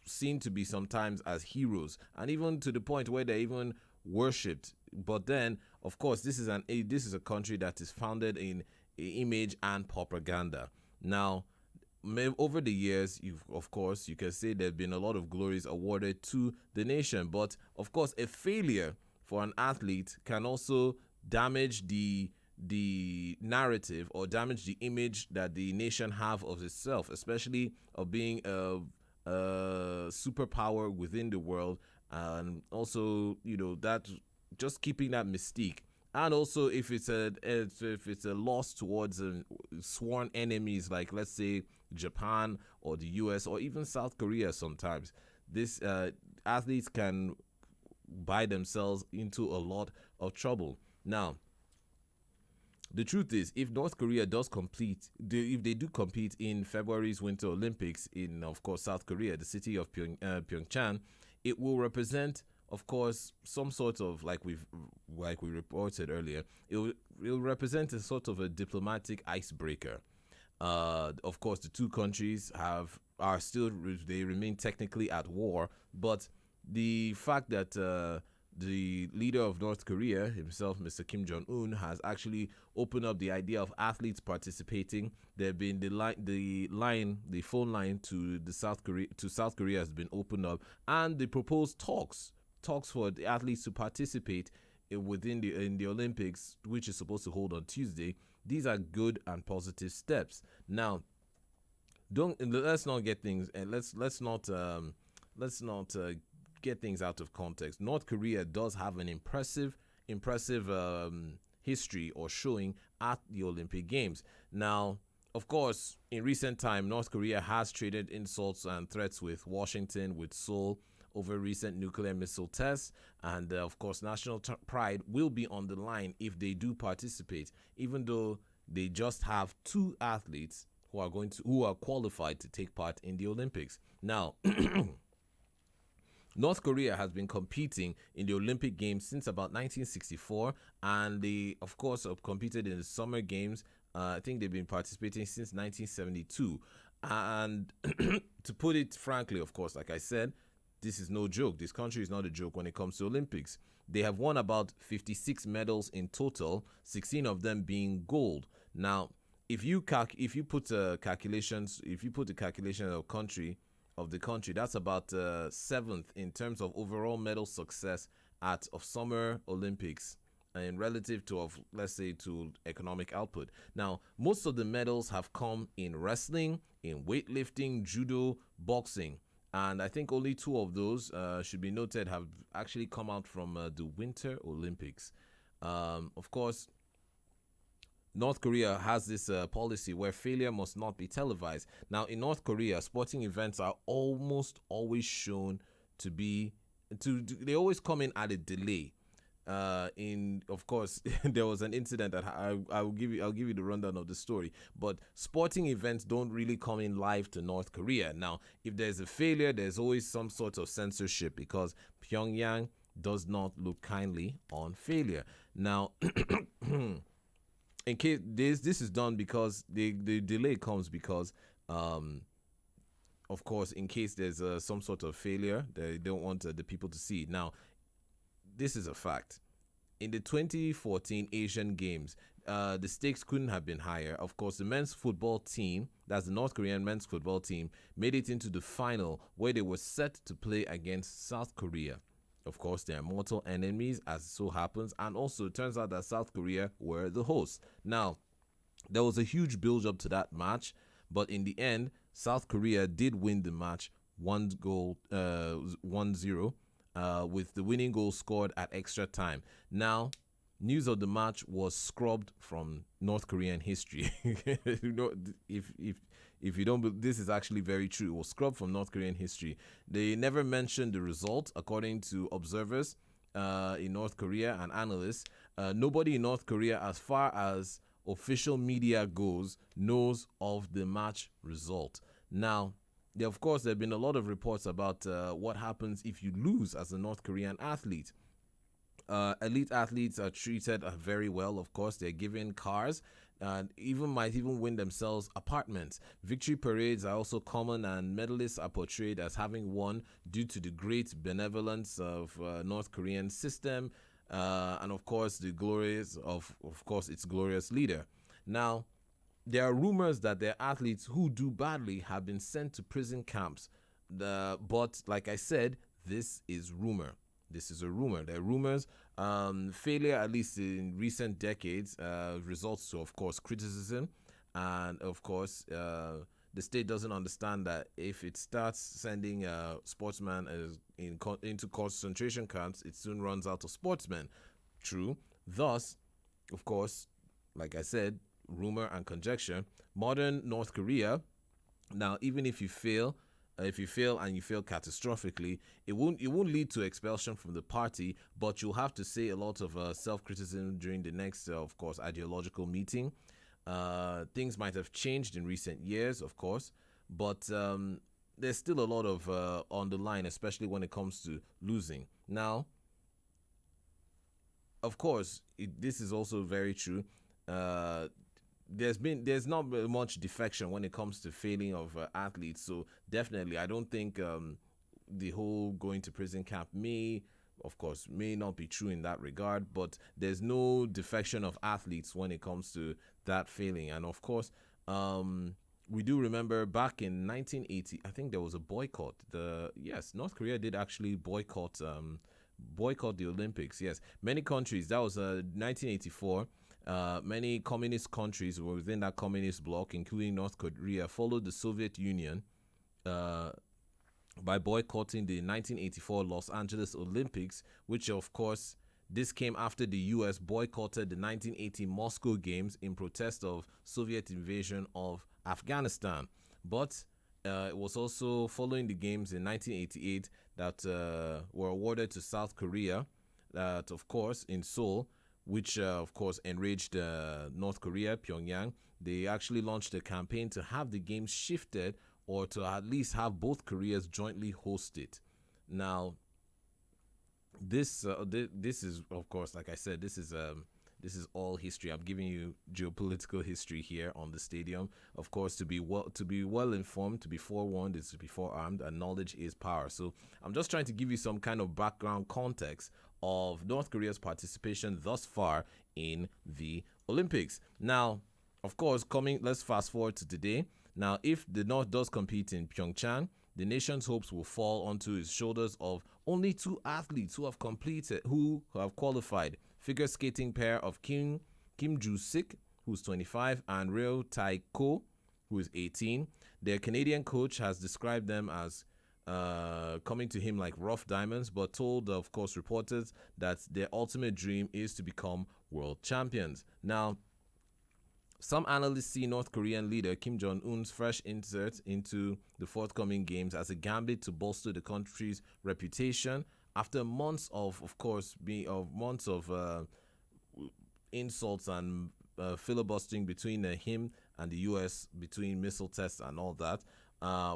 seen to be sometimes as heroes, and even to the point where they're even worshipped but then, of course, this is a country that is founded in image and propaganda. Now, over the years, you can say there've been a lot of glories awarded to the nation, but of course, a failure for an athlete can also damage the narrative or damage the image that the nation have of itself, especially of being a superpower within the world, and also that just keeping that mystique. And also, if it's a loss towards sworn enemies, like let's say Japan or the US or even South Korea, sometimes this athletes can buy themselves into a lot of trouble. Now, the truth is, if North Korea does if they do compete in February's Winter Olympics in, of course, South Korea, the city of Pyeongchang, it will represent, of course, some sort of, like we reported earlier, it will represent a sort of a diplomatic icebreaker. Of course, the two countries they remain technically at war, but the fact that the leader of North Korea himself, Mr. Kim Jong-un, has actually opened up the idea of athletes participating. There have been the phone line to South Korea has been opened up, and the proposed talks for the athletes to participate in the Olympics, which is supposed to hold on Tuesday. These are good and positive steps. Now, let's not get things and let's not get things out of context. North Korea does have an impressive history or showing at the Olympic Games. Now, of course, in recent time, North Korea has traded insults and threats with Washington, with Seoul, over recent nuclear missile tests, and of course, national pride will be on the line if they do participate, even though they just have two athletes who are qualified to take part in the Olympics. Now, North Korea has been competing in the Olympic Games since about 1964, and they, of course, have competed in the Summer Games. I think they've been participating since 1972. And to put it frankly, of course, like I said, this is no joke. This country is not a joke when it comes to Olympics. They have won about 56 medals in total, 16 of them being gold. Now, if you put the calculation of the country, that's about seventh in terms of overall medal success of Summer Olympics, and relative to let's say to economic output. Now, most of the medals have come in wrestling, in weightlifting, judo, boxing, and I think only two of those should be noted have actually come out from the Winter Olympics. Of course, North Korea has this policy where failure must not be televised. Now, in North Korea, sporting events are almost always shown they always come in at a delay. Of course, there was an incident that I'll give you the rundown of the story. But sporting events don't really come in live to North Korea. Now, if there's a failure, there's always some sort of censorship because Pyongyang does not look kindly on failure. Now, in case this is done because the delay comes because of course, in case there's some sort of failure, they don't want the people to see it. Now, this is a fact. In the 2014 Asian Games, the stakes couldn't have been higher. Of course, the men's football team, that's the North Korean men's football team, made it into the final where they were set to play against South Korea. Of course, they are mortal enemies, as so happens, and also it turns out that South Korea were the hosts. Now, there was a huge build-up to that match, but in the end, South Korea did win the match 1-0, with the winning goal scored at extra time. Now, news of the match was scrubbed from North Korean history. If you don't, this is actually very true. It was scrubbed from North Korean history. They never mentioned the result, according to observers in North Korea and analysts. Nobody in North Korea, as far as official media goes, knows of the match result. Now, of course, there have been a lot of reports about what happens if you lose as a North Korean athlete. Elite athletes are treated very well. Of course, they're given cars and might even win themselves apartments. Victory parades are also common, and medalists are portrayed as having won due to the great benevolence of North Korean system. and of course the glories of course its glorious leader. Now, there are rumors that their athletes who do badly have been sent to prison camps. But like I said, this is rumor. This is a rumor. There are rumors. Failure, at least in recent decades, results to, of course, criticism. And, of course, the state doesn't understand that if it starts sending sportsmen into concentration camps, it soon runs out of sportsmen. True. Thus, of course, like I said, rumor and conjecture. Modern North Korea. Now, even if you fail and you fail catastrophically, it won't lead to expulsion from the party, but you'll have to say a lot of self-criticism during the next, of course, ideological meeting. Things might have changed in recent years, of course, but there's still a lot of on the line, especially when it comes to losing. Now, of course, this is also very true. Uh, there's not much defection when it comes to failing of athletes, so definitely I don't think the whole going to prison camp may not be true in that regard, but there's no defection of athletes when it comes to that failing. And of course, we do remember back in 1980, I think there was a boycott. North Korea did actually boycott the Olympics. Yes, many countries. That was 1984. Many communist countries were within that communist bloc, including North Korea, followed the Soviet Union uh, by boycotting the 1984 Los Angeles Olympics, which, of course, this came after the U.S. boycotted the 1980 Moscow Games in protest of Soviet invasion of Afghanistan. But it was also following the games in 1988 that were awarded to South Korea, that, of course, in Seoul, which, of course, enraged North Korea, Pyongyang. They actually launched a campaign to have the games shifted or to at least have both Koreas jointly host it. Now, this is, of course, like I said, this is all history. I'm giving you geopolitical history here on the stadium. Of course, to be well informed, to be forewarned is to be forearmed, and knowledge is power. So I'm just trying to give you some kind of background context of North Korea's participation thus far in the Olympics. Now, of course, let's fast forward to today. Now, if the North does compete in Pyeongchang, the nation's hopes will fall onto its shoulders of only two athletes who have qualified. Figure skating pair of Kim Joo-sik, who's 25, and Reo Tae-ko, who is 18. Their Canadian coach has described them as coming to him like rough diamonds, but told, of course, reporters that their ultimate dream is to become world champions. Now, some analysts see North Korean leader Kim Jong-un's fresh insert into the forthcoming games as a gambit to bolster the country's reputation after months of course, months of insults and filibustering between him and the U.S. between missile tests and all that.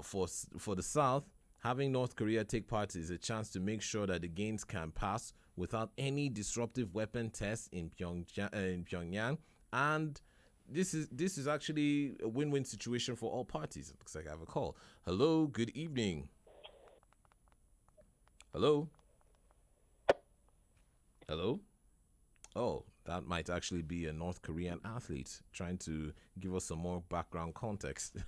For the South, having North Korea take part is a chance to make sure that the gains can pass without any disruptive weapon tests in Pyongyang, and this is actually a win-win situation for all parties. It looks like I have a call. Hello, good evening. Hello? Hello? Oh, that might actually be a North Korean athlete trying to give us some more background context.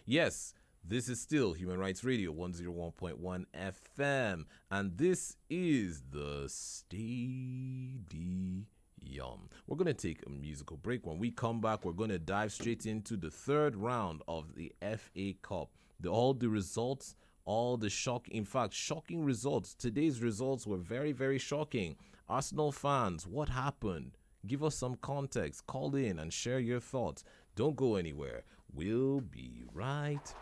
Yes, this is still Human Rights Radio 101.1 FM, and this is the Stadium. We're going to take a musical break. When we come back, we're going to dive straight into the third round of the FA Cup. All the results, all the shocking results. Today's results were very, very shocking. Arsenal fans, what happened? Give us some context. Call in and share your thoughts. Don't go anywhere. We'll be right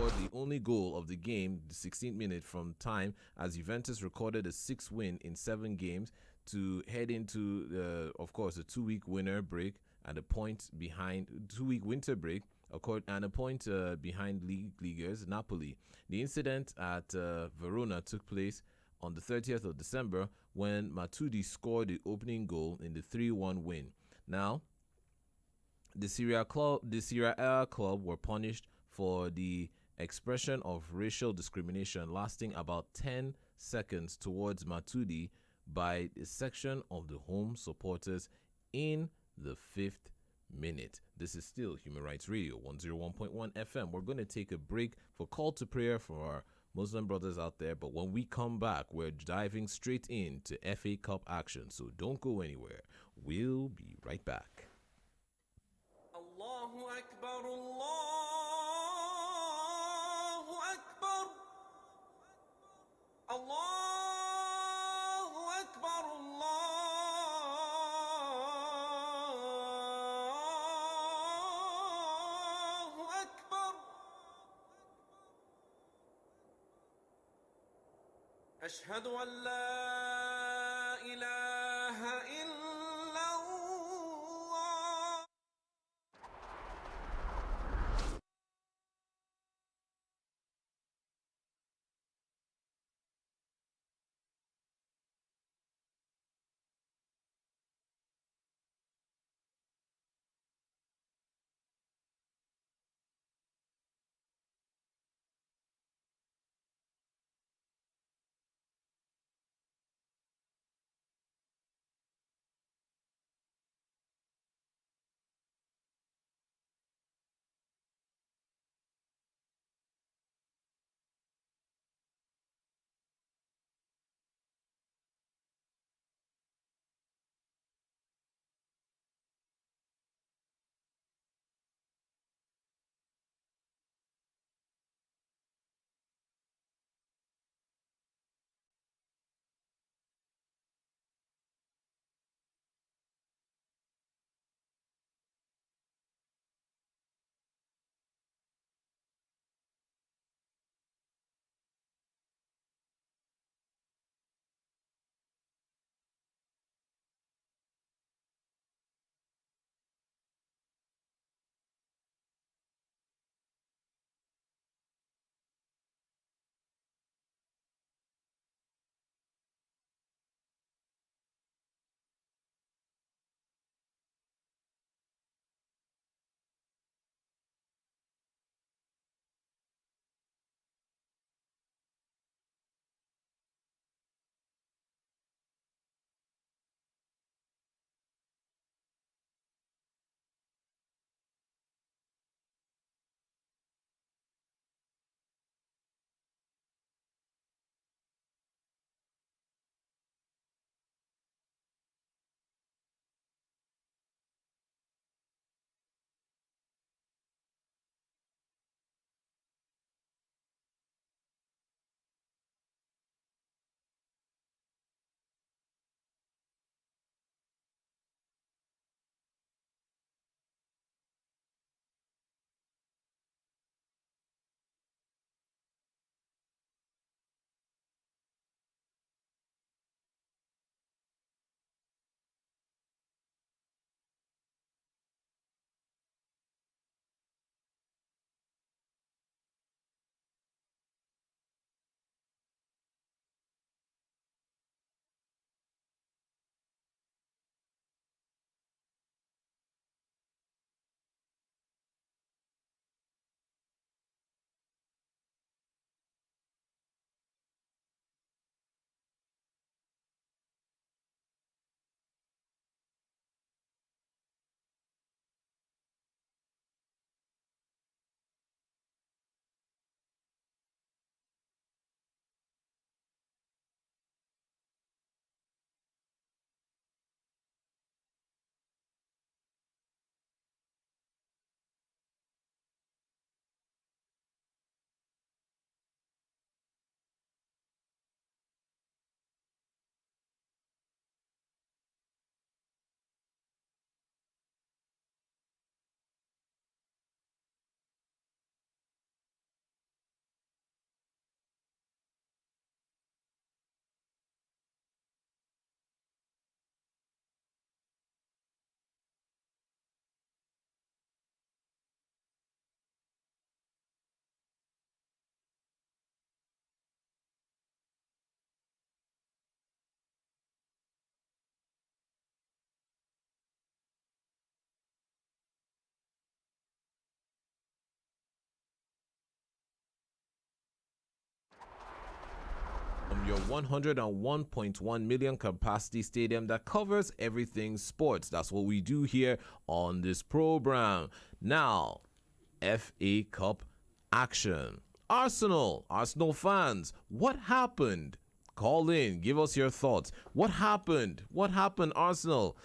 scored the only goal of the game, the 16th minute from time, as Juventus recorded a 6 win in 7 games to head into, of course, a 2-week winter break and a point behind 2-week winter break. And a point behind league leaders Napoli. The incident at Verona took place on the 30th of December when Matuidi scored the opening goal in the 3-1 win. Now, the Serie A club were punished for the expression of racial discrimination lasting about 10 seconds towards Matuidi by a section of the home supporters in the 5th minute. This is still Human Rights Radio 101.1 FM. We're going to take a break for call to prayer for our Muslim brothers out there, but when we come back, we're diving straight into FA Cup action, so don't go anywhere. We'll be right back. Allahu Akbar, Allahu Akbar, Allahu Akbar, Allahu Akbar. Ashhadu an la ilaha illallah. your 101.1 million capacity stadium that covers everything sports. That's what we do here on this program. Now, FA Cup action. Arsenal fans, what happened? Call in, give us your thoughts. What happened? What happened, Arsenal?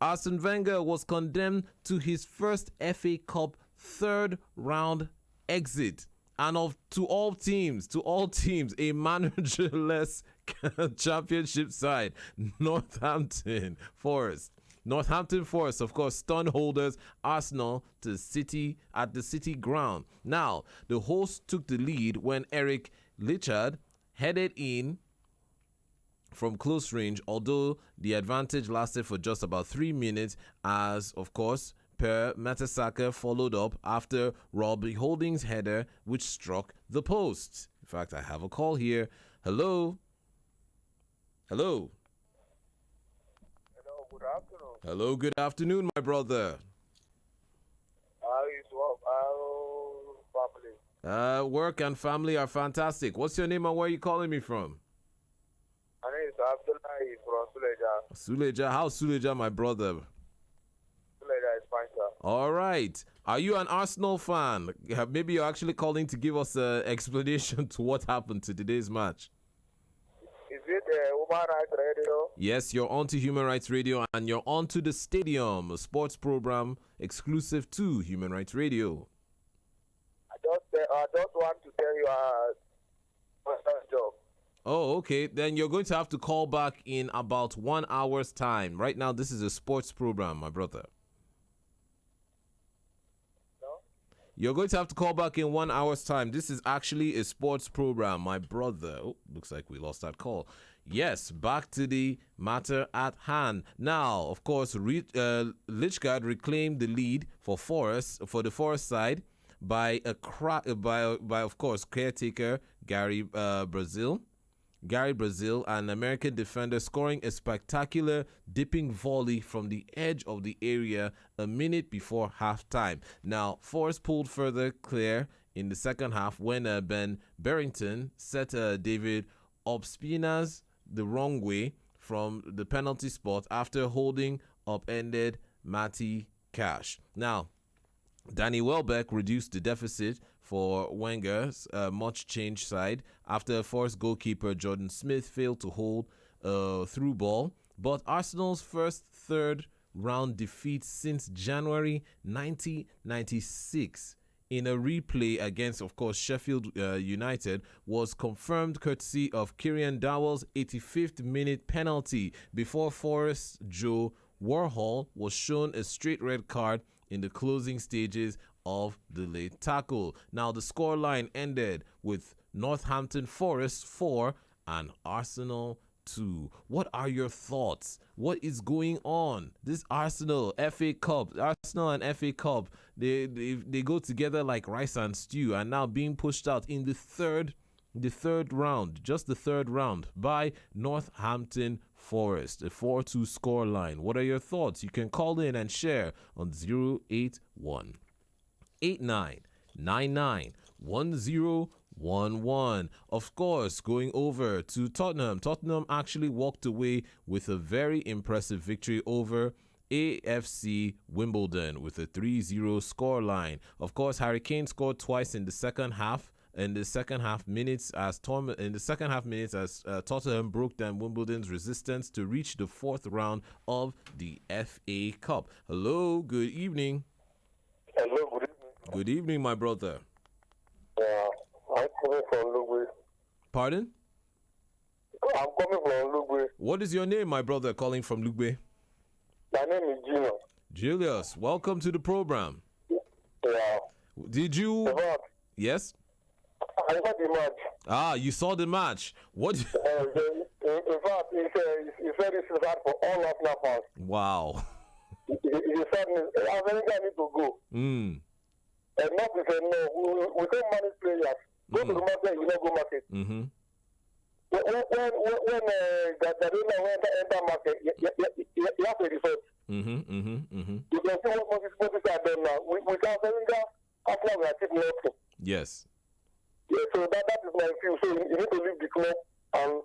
Arsene Wenger was condemned to his first FA Cup third round exit. And to all teams, a managerless championship side, Northampton Forest. Northampton Forest, of course, stun holders Arsenal to City at the City ground. Now, the hosts took the lead when Eric Lichard headed in from close range, although the advantage lasted for just about 3 minutes as, of course, Per Mertesacker followed up after Robbie Holding's header, which struck the post. In fact, I have a call here. Hello? Hello? Hello, good afternoon. Hello, good afternoon, my brother. How is family? Work and family are fantastic. What's your name and where are you calling me from? My name is Abdullah from Suleja. Suleja. How's Suleja, my brother? Suleja is fine, sir. All right. Are you an Arsenal fan? Maybe you're actually calling to give us an explanation to what happened to today's match. Is it Human Rights Radio? Yes, you're on to Human Rights Radio and you're on to The Stadium, a sports program exclusive to Human Rights Radio. I just want to tell you what's that job. Oh, okay. Then you're going to have to call back in about 1 hour's time. Right now, this is a sports program, my brother. No? You're going to have to call back in 1 hour's time. This is actually a sports program, my brother. Oh, looks like we lost that call. Yes, back to the matter at hand. Now, of course, Lichgard reclaimed the lead for the Forest side by of course, caretaker Gary Brazil, an American defender, scoring a spectacular dipping volley from the edge of the area a minute before halftime. Now, Forest pulled further clear in the second half when Ben Berrington set David Ospina's the wrong way from the penalty spot after holding upended Matty Cash. Now, Danny Welbeck reduced the deficit for Wenger's much-changed side after Forest goalkeeper Jordan Smith failed to hold through ball. But Arsenal's first third-round defeat since January 1996 in a replay against, of course, Sheffield United was confirmed courtesy of Kieran Dowell's 85th minute penalty before Forest Joe Warhol was shown a straight red card in the closing stages of the late tackle. Now, the scoreline ended with Northampton Forest 4 and Arsenal 2. What are your thoughts? What is going on? This Arsenal and FA Cup, they go together like rice and stew, and now being pushed out in the third round, just the third round, by Northampton Forest, a 4-2 score line. What are your thoughts? You can call in and share on 081 8999 1011. Of course, going over to Tottenham. Tottenham actually walked away with a very impressive victory over AFC Wimbledon with a 3-0 score line. Of course, Harry Kane scored twice in the second half. In the second half minutes, as Tottenham broke down Wimbledon's resistance to reach the fourth round of the FA Cup. Hello, good evening. Hello, good evening. Good evening, my brother. I'm coming from Lugwe. Pardon? I'm coming from Lugwe. What is your name, my brother, calling from Lugbe? My name is Gino. Julius, welcome to the program. Yeah. Did you... Yes? I saw the match. Ah, you saw the match. What? In fact, he said this is hard for all Arsenal fans. Wow. He said, I think I need to go. Enough is enough. We don't manage players. Go to the market, you don't go market. Mm-hmm. When Gadina went to enter market, you have to research. You can see what Moses are done now. We can't say after we achieve nothing. Yes. Yeah, so that is my view. So you need to leave the club and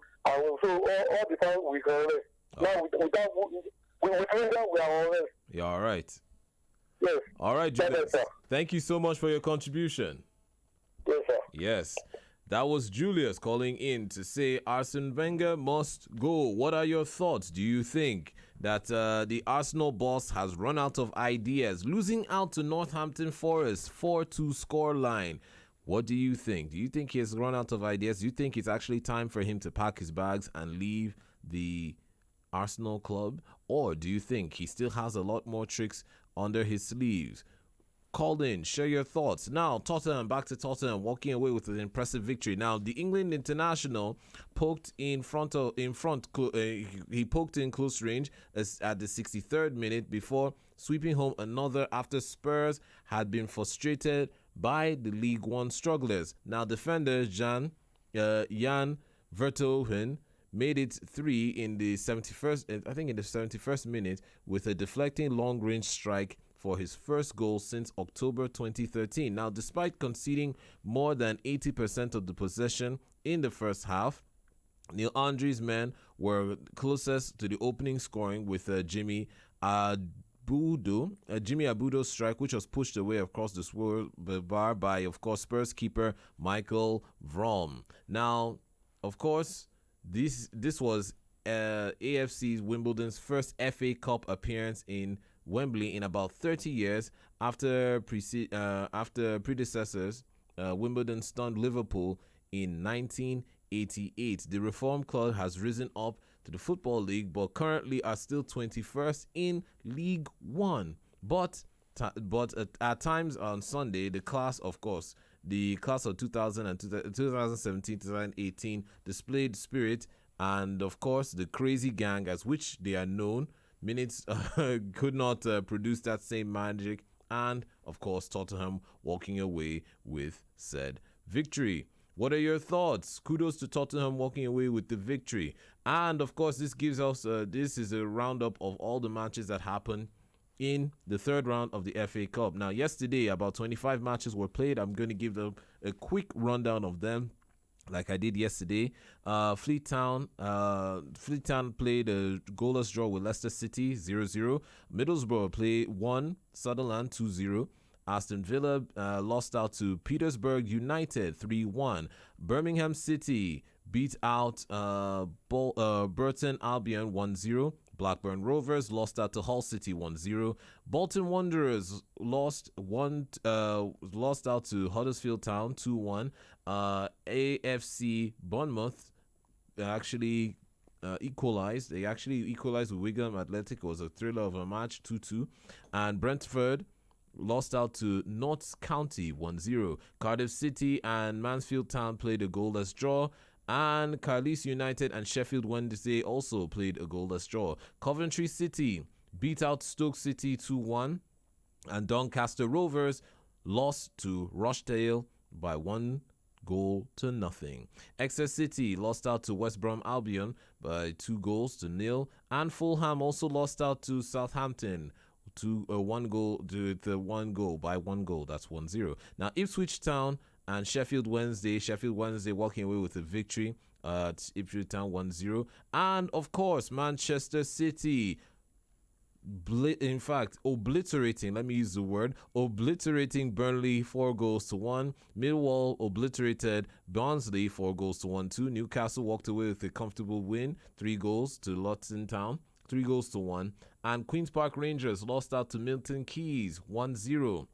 kingdom, we are always. Yeah, all right. Yes. All right, Yes, Julius. sir. Thank you so much for your contribution. Yes, sir. Yes. That was Julius calling in to say Arsene Wenger must go. What are your thoughts? Do you think that the Arsenal boss has run out of ideas, losing out to Northampton Forest 4-2 scoreline? What do you think? Do you think he has run out of ideas? Do you think it's actually time for him to pack his bags and leave the Arsenal club? Or do you think he still has a lot more tricks under his sleeves? Call in, share your thoughts. Now, Tottenham, back to Tottenham, walking away with an impressive victory. Now, the England international poked he poked in close range at the 63rd minute before sweeping home another after Spurs had been frustrated by the League One strugglers. Now, defender Jan Vertonghen made it 3 in the 71st minute with a deflecting long-range strike for his first goal since October 2013. Now, despite conceding more than 80% of the possession in the first half, Neil Andre's men were closest to the opening scoring with Jimmy Abudo's strike, which was pushed away across the bar by, of course, Spurs keeper Michael Vroom. Now, of course, this was AFC's Wimbledon's first FA Cup appearance in Wembley in about 30 years after predecessors. Wimbledon stunned Liverpool in 1988. The Reform Club has risen up to the Football League, but currently are still 21st in League One. But at times on Sunday, the class of 2000 and 2017-2018 displayed spirit, and of course the crazy gang, as which they are known, minutes could not produce that same magic, and of course Tottenham walking away with said victory. What are your thoughts? Kudos to Tottenham walking away with the victory. And of course this gives us this is a roundup of all the matches that happened in the third round of the FA Cup. Now, yesterday about 25 matches were played. I'm going to give them a quick rundown of them like I did yesterday. Fleet Town played a goalless draw with Leicester City 0-0. Middlesbrough won Sunderland 2-0. Aston Villa lost out to Petersburg United 3-1. Birmingham City beat out Burton Albion 1-0. Blackburn Rovers lost out to Hull City 1-0. Bolton Wanderers lost out to Huddersfield Town 2-1. AFC Bournemouth actually equalized. They actually equalized with Wigan Athletic. It was a thriller of a match, 2-2. And Brentford lost out to Notts County 1-0. Cardiff City and Mansfield Town played a goalless draw. And Carlisle United and Sheffield Wednesday also played a goalless draw. Coventry City beat out Stoke City 2-1. And Doncaster Rovers lost to Rochdale by 1-0. Exeter City lost out to West Brom Albion by 2-0. And Fulham also lost out to Southampton to one goal by 1 goal. That's 1-0. Now Ipswich Town and Sheffield Wednesday walking away with a victory at Ipswich Town 1-0. And of course Manchester City obliterating Burnley 4-1. Millwall obliterated Barnsley 4-1 too. Newcastle walked away with a comfortable win, 3-0 to Luton Town, 3-1. And Queen's Park Rangers lost out to Milton Keynes 1-0.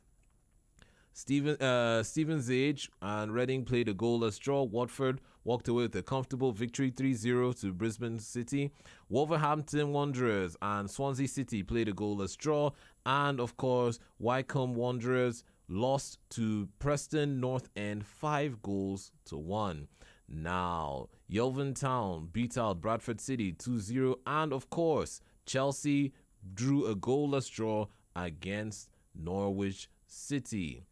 Stevens Age and Reading played a goalless draw. Watford walked away with a comfortable victory 3-0 to Brisbane City. Wolverhampton Wanderers and Swansea City played a goalless draw. And of course, Wycombe Wanderers lost to Preston North End 5-1. Now, Yeovil Town beat out Bradford City 2-0. And of course, Chelsea drew a goalless draw against Norwich City.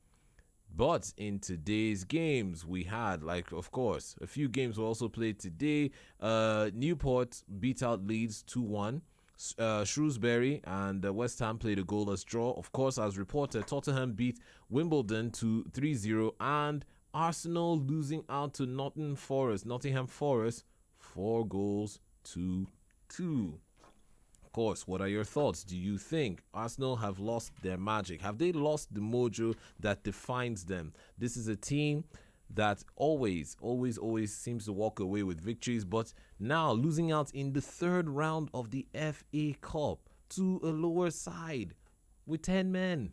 But in today's games, we had, of course, a few games were also played today. Newport beat out Leeds 2-1. Shrewsbury and West Ham played a goalless draw. Of course, as reported, Tottenham beat Wimbledon 3-0. And Arsenal losing out to Nottingham Forest 4-2. Of course, what are your thoughts? Do you think Arsenal have lost their magic? Have they lost the mojo that defines them? This is a team that always seems to walk away with victories, but now losing out in the third round of the FA Cup to a lower side with 10 men.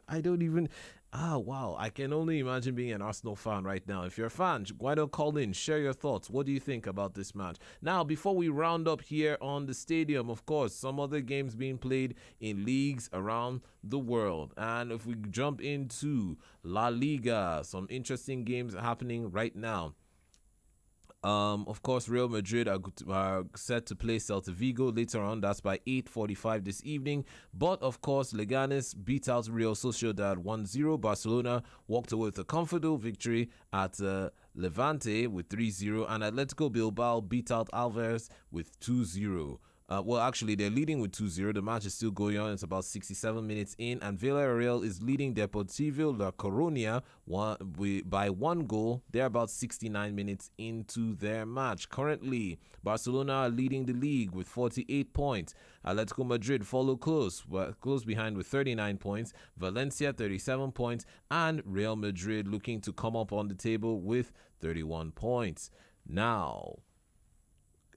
I don't even... wow. I can only imagine being an Arsenal fan right now. If you're a fan, why don't call in, share your thoughts. What do you think about this match? Now, before we round up here on the stadium, of course, some other games being played in leagues around the world. And if we jump into La Liga, some interesting games happening right now. Of course, Real Madrid are set to play Celta Vigo later on. That's by 8:45 this evening. But, of course, Leganes beat out Real Sociedad 1-0. Barcelona walked away with a comfortable victory at Levante with 3-0. And Atletico Bilbao beat out Alves with 2-0. Well, actually, they're leading with 2-0. The match is still going on. It's about 67 minutes in. And Villarreal is leading Deportivo La Coruña by 1 goal. They're about 69 minutes into their match. Currently, Barcelona are leading the league with 48 points. Atletico Madrid follow close behind with 39 points. Valencia, 37 points. And Real Madrid looking to come up on the table with 31 points. Now,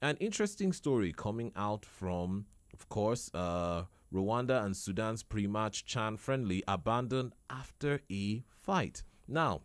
an interesting story coming out from, of course, Rwanda and Sudan's pre-match Chan friendly abandoned after a fight. Now,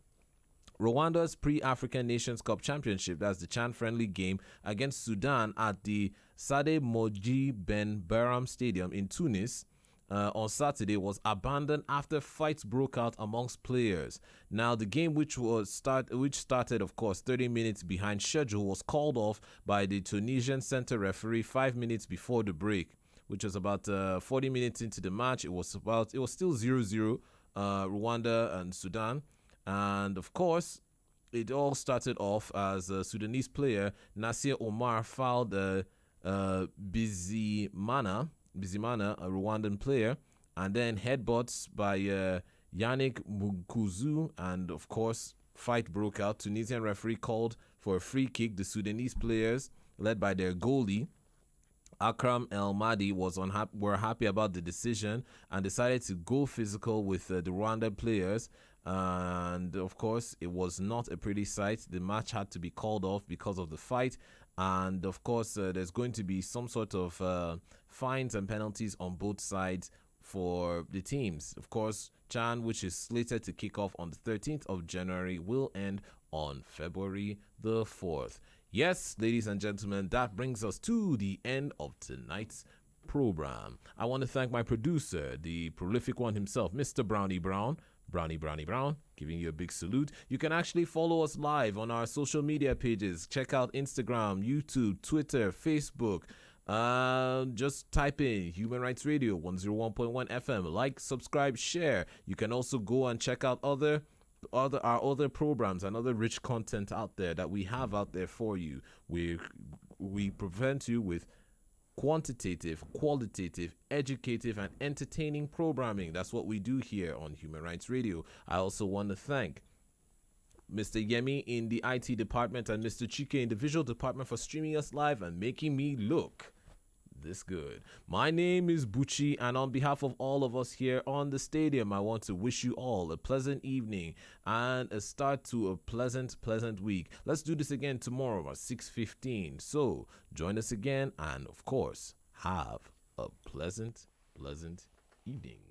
Rwanda's pre-African Nations Cup Championship, that's the Chan friendly game against Sudan at the Sade Moji Ben Baram Stadium in Tunis, on Saturday was abandoned after fights broke out amongst players. Now, the game, which started, of course, 30 minutes behind schedule, was called off by the Tunisian center referee 5 minutes before the break, which was about 40 minutes into the match. It was still 0-0, Rwanda and Sudan. And, of course, it all started off as a Sudanese player, Nasir Omar, fouled Bizimana, a Rwandan player, and then headbutts by Yannick Mukuzu, and of course, fight broke out. Tunisian referee called for a free kick. The Sudanese players, led by their goalie, Akram El Mahdi, were happy about the decision and decided to go physical with the Rwandan players. And of course, it was not a pretty sight. The match had to be called off because of the fight. And of course, there's going to be some sort of fines and penalties on both sides for the teams. Of course, Chan, which is slated to kick off on the 13th of January, will end on February the 4th. Yes, ladies and gentlemen, that brings us to the end of tonight's program. I want to thank my producer, the prolific one himself, Mr. Brownie Brown, giving you a big salute. You can actually follow us live on our social media pages. Check out Instagram, YouTube, Twitter, Facebook. Just type in Human Rights Radio 101.1 FM. Like, subscribe, share. You can also go and check out our other programs and other rich content out there that we have out there for you. We present you with quantitative, qualitative, educative, and entertaining programming. That's what we do here on Human Rights Radio. I also want to thank Mr. Yemi in the IT department and Mr. Chike in the visual department for streaming us live and making me look this good. My name is Bucci, and on behalf of all of us here on the stadium, I want to wish you all a pleasant evening and a start to a pleasant week. Let's do this again tomorrow at 6:15. So join us again, and of course, have a pleasant evening.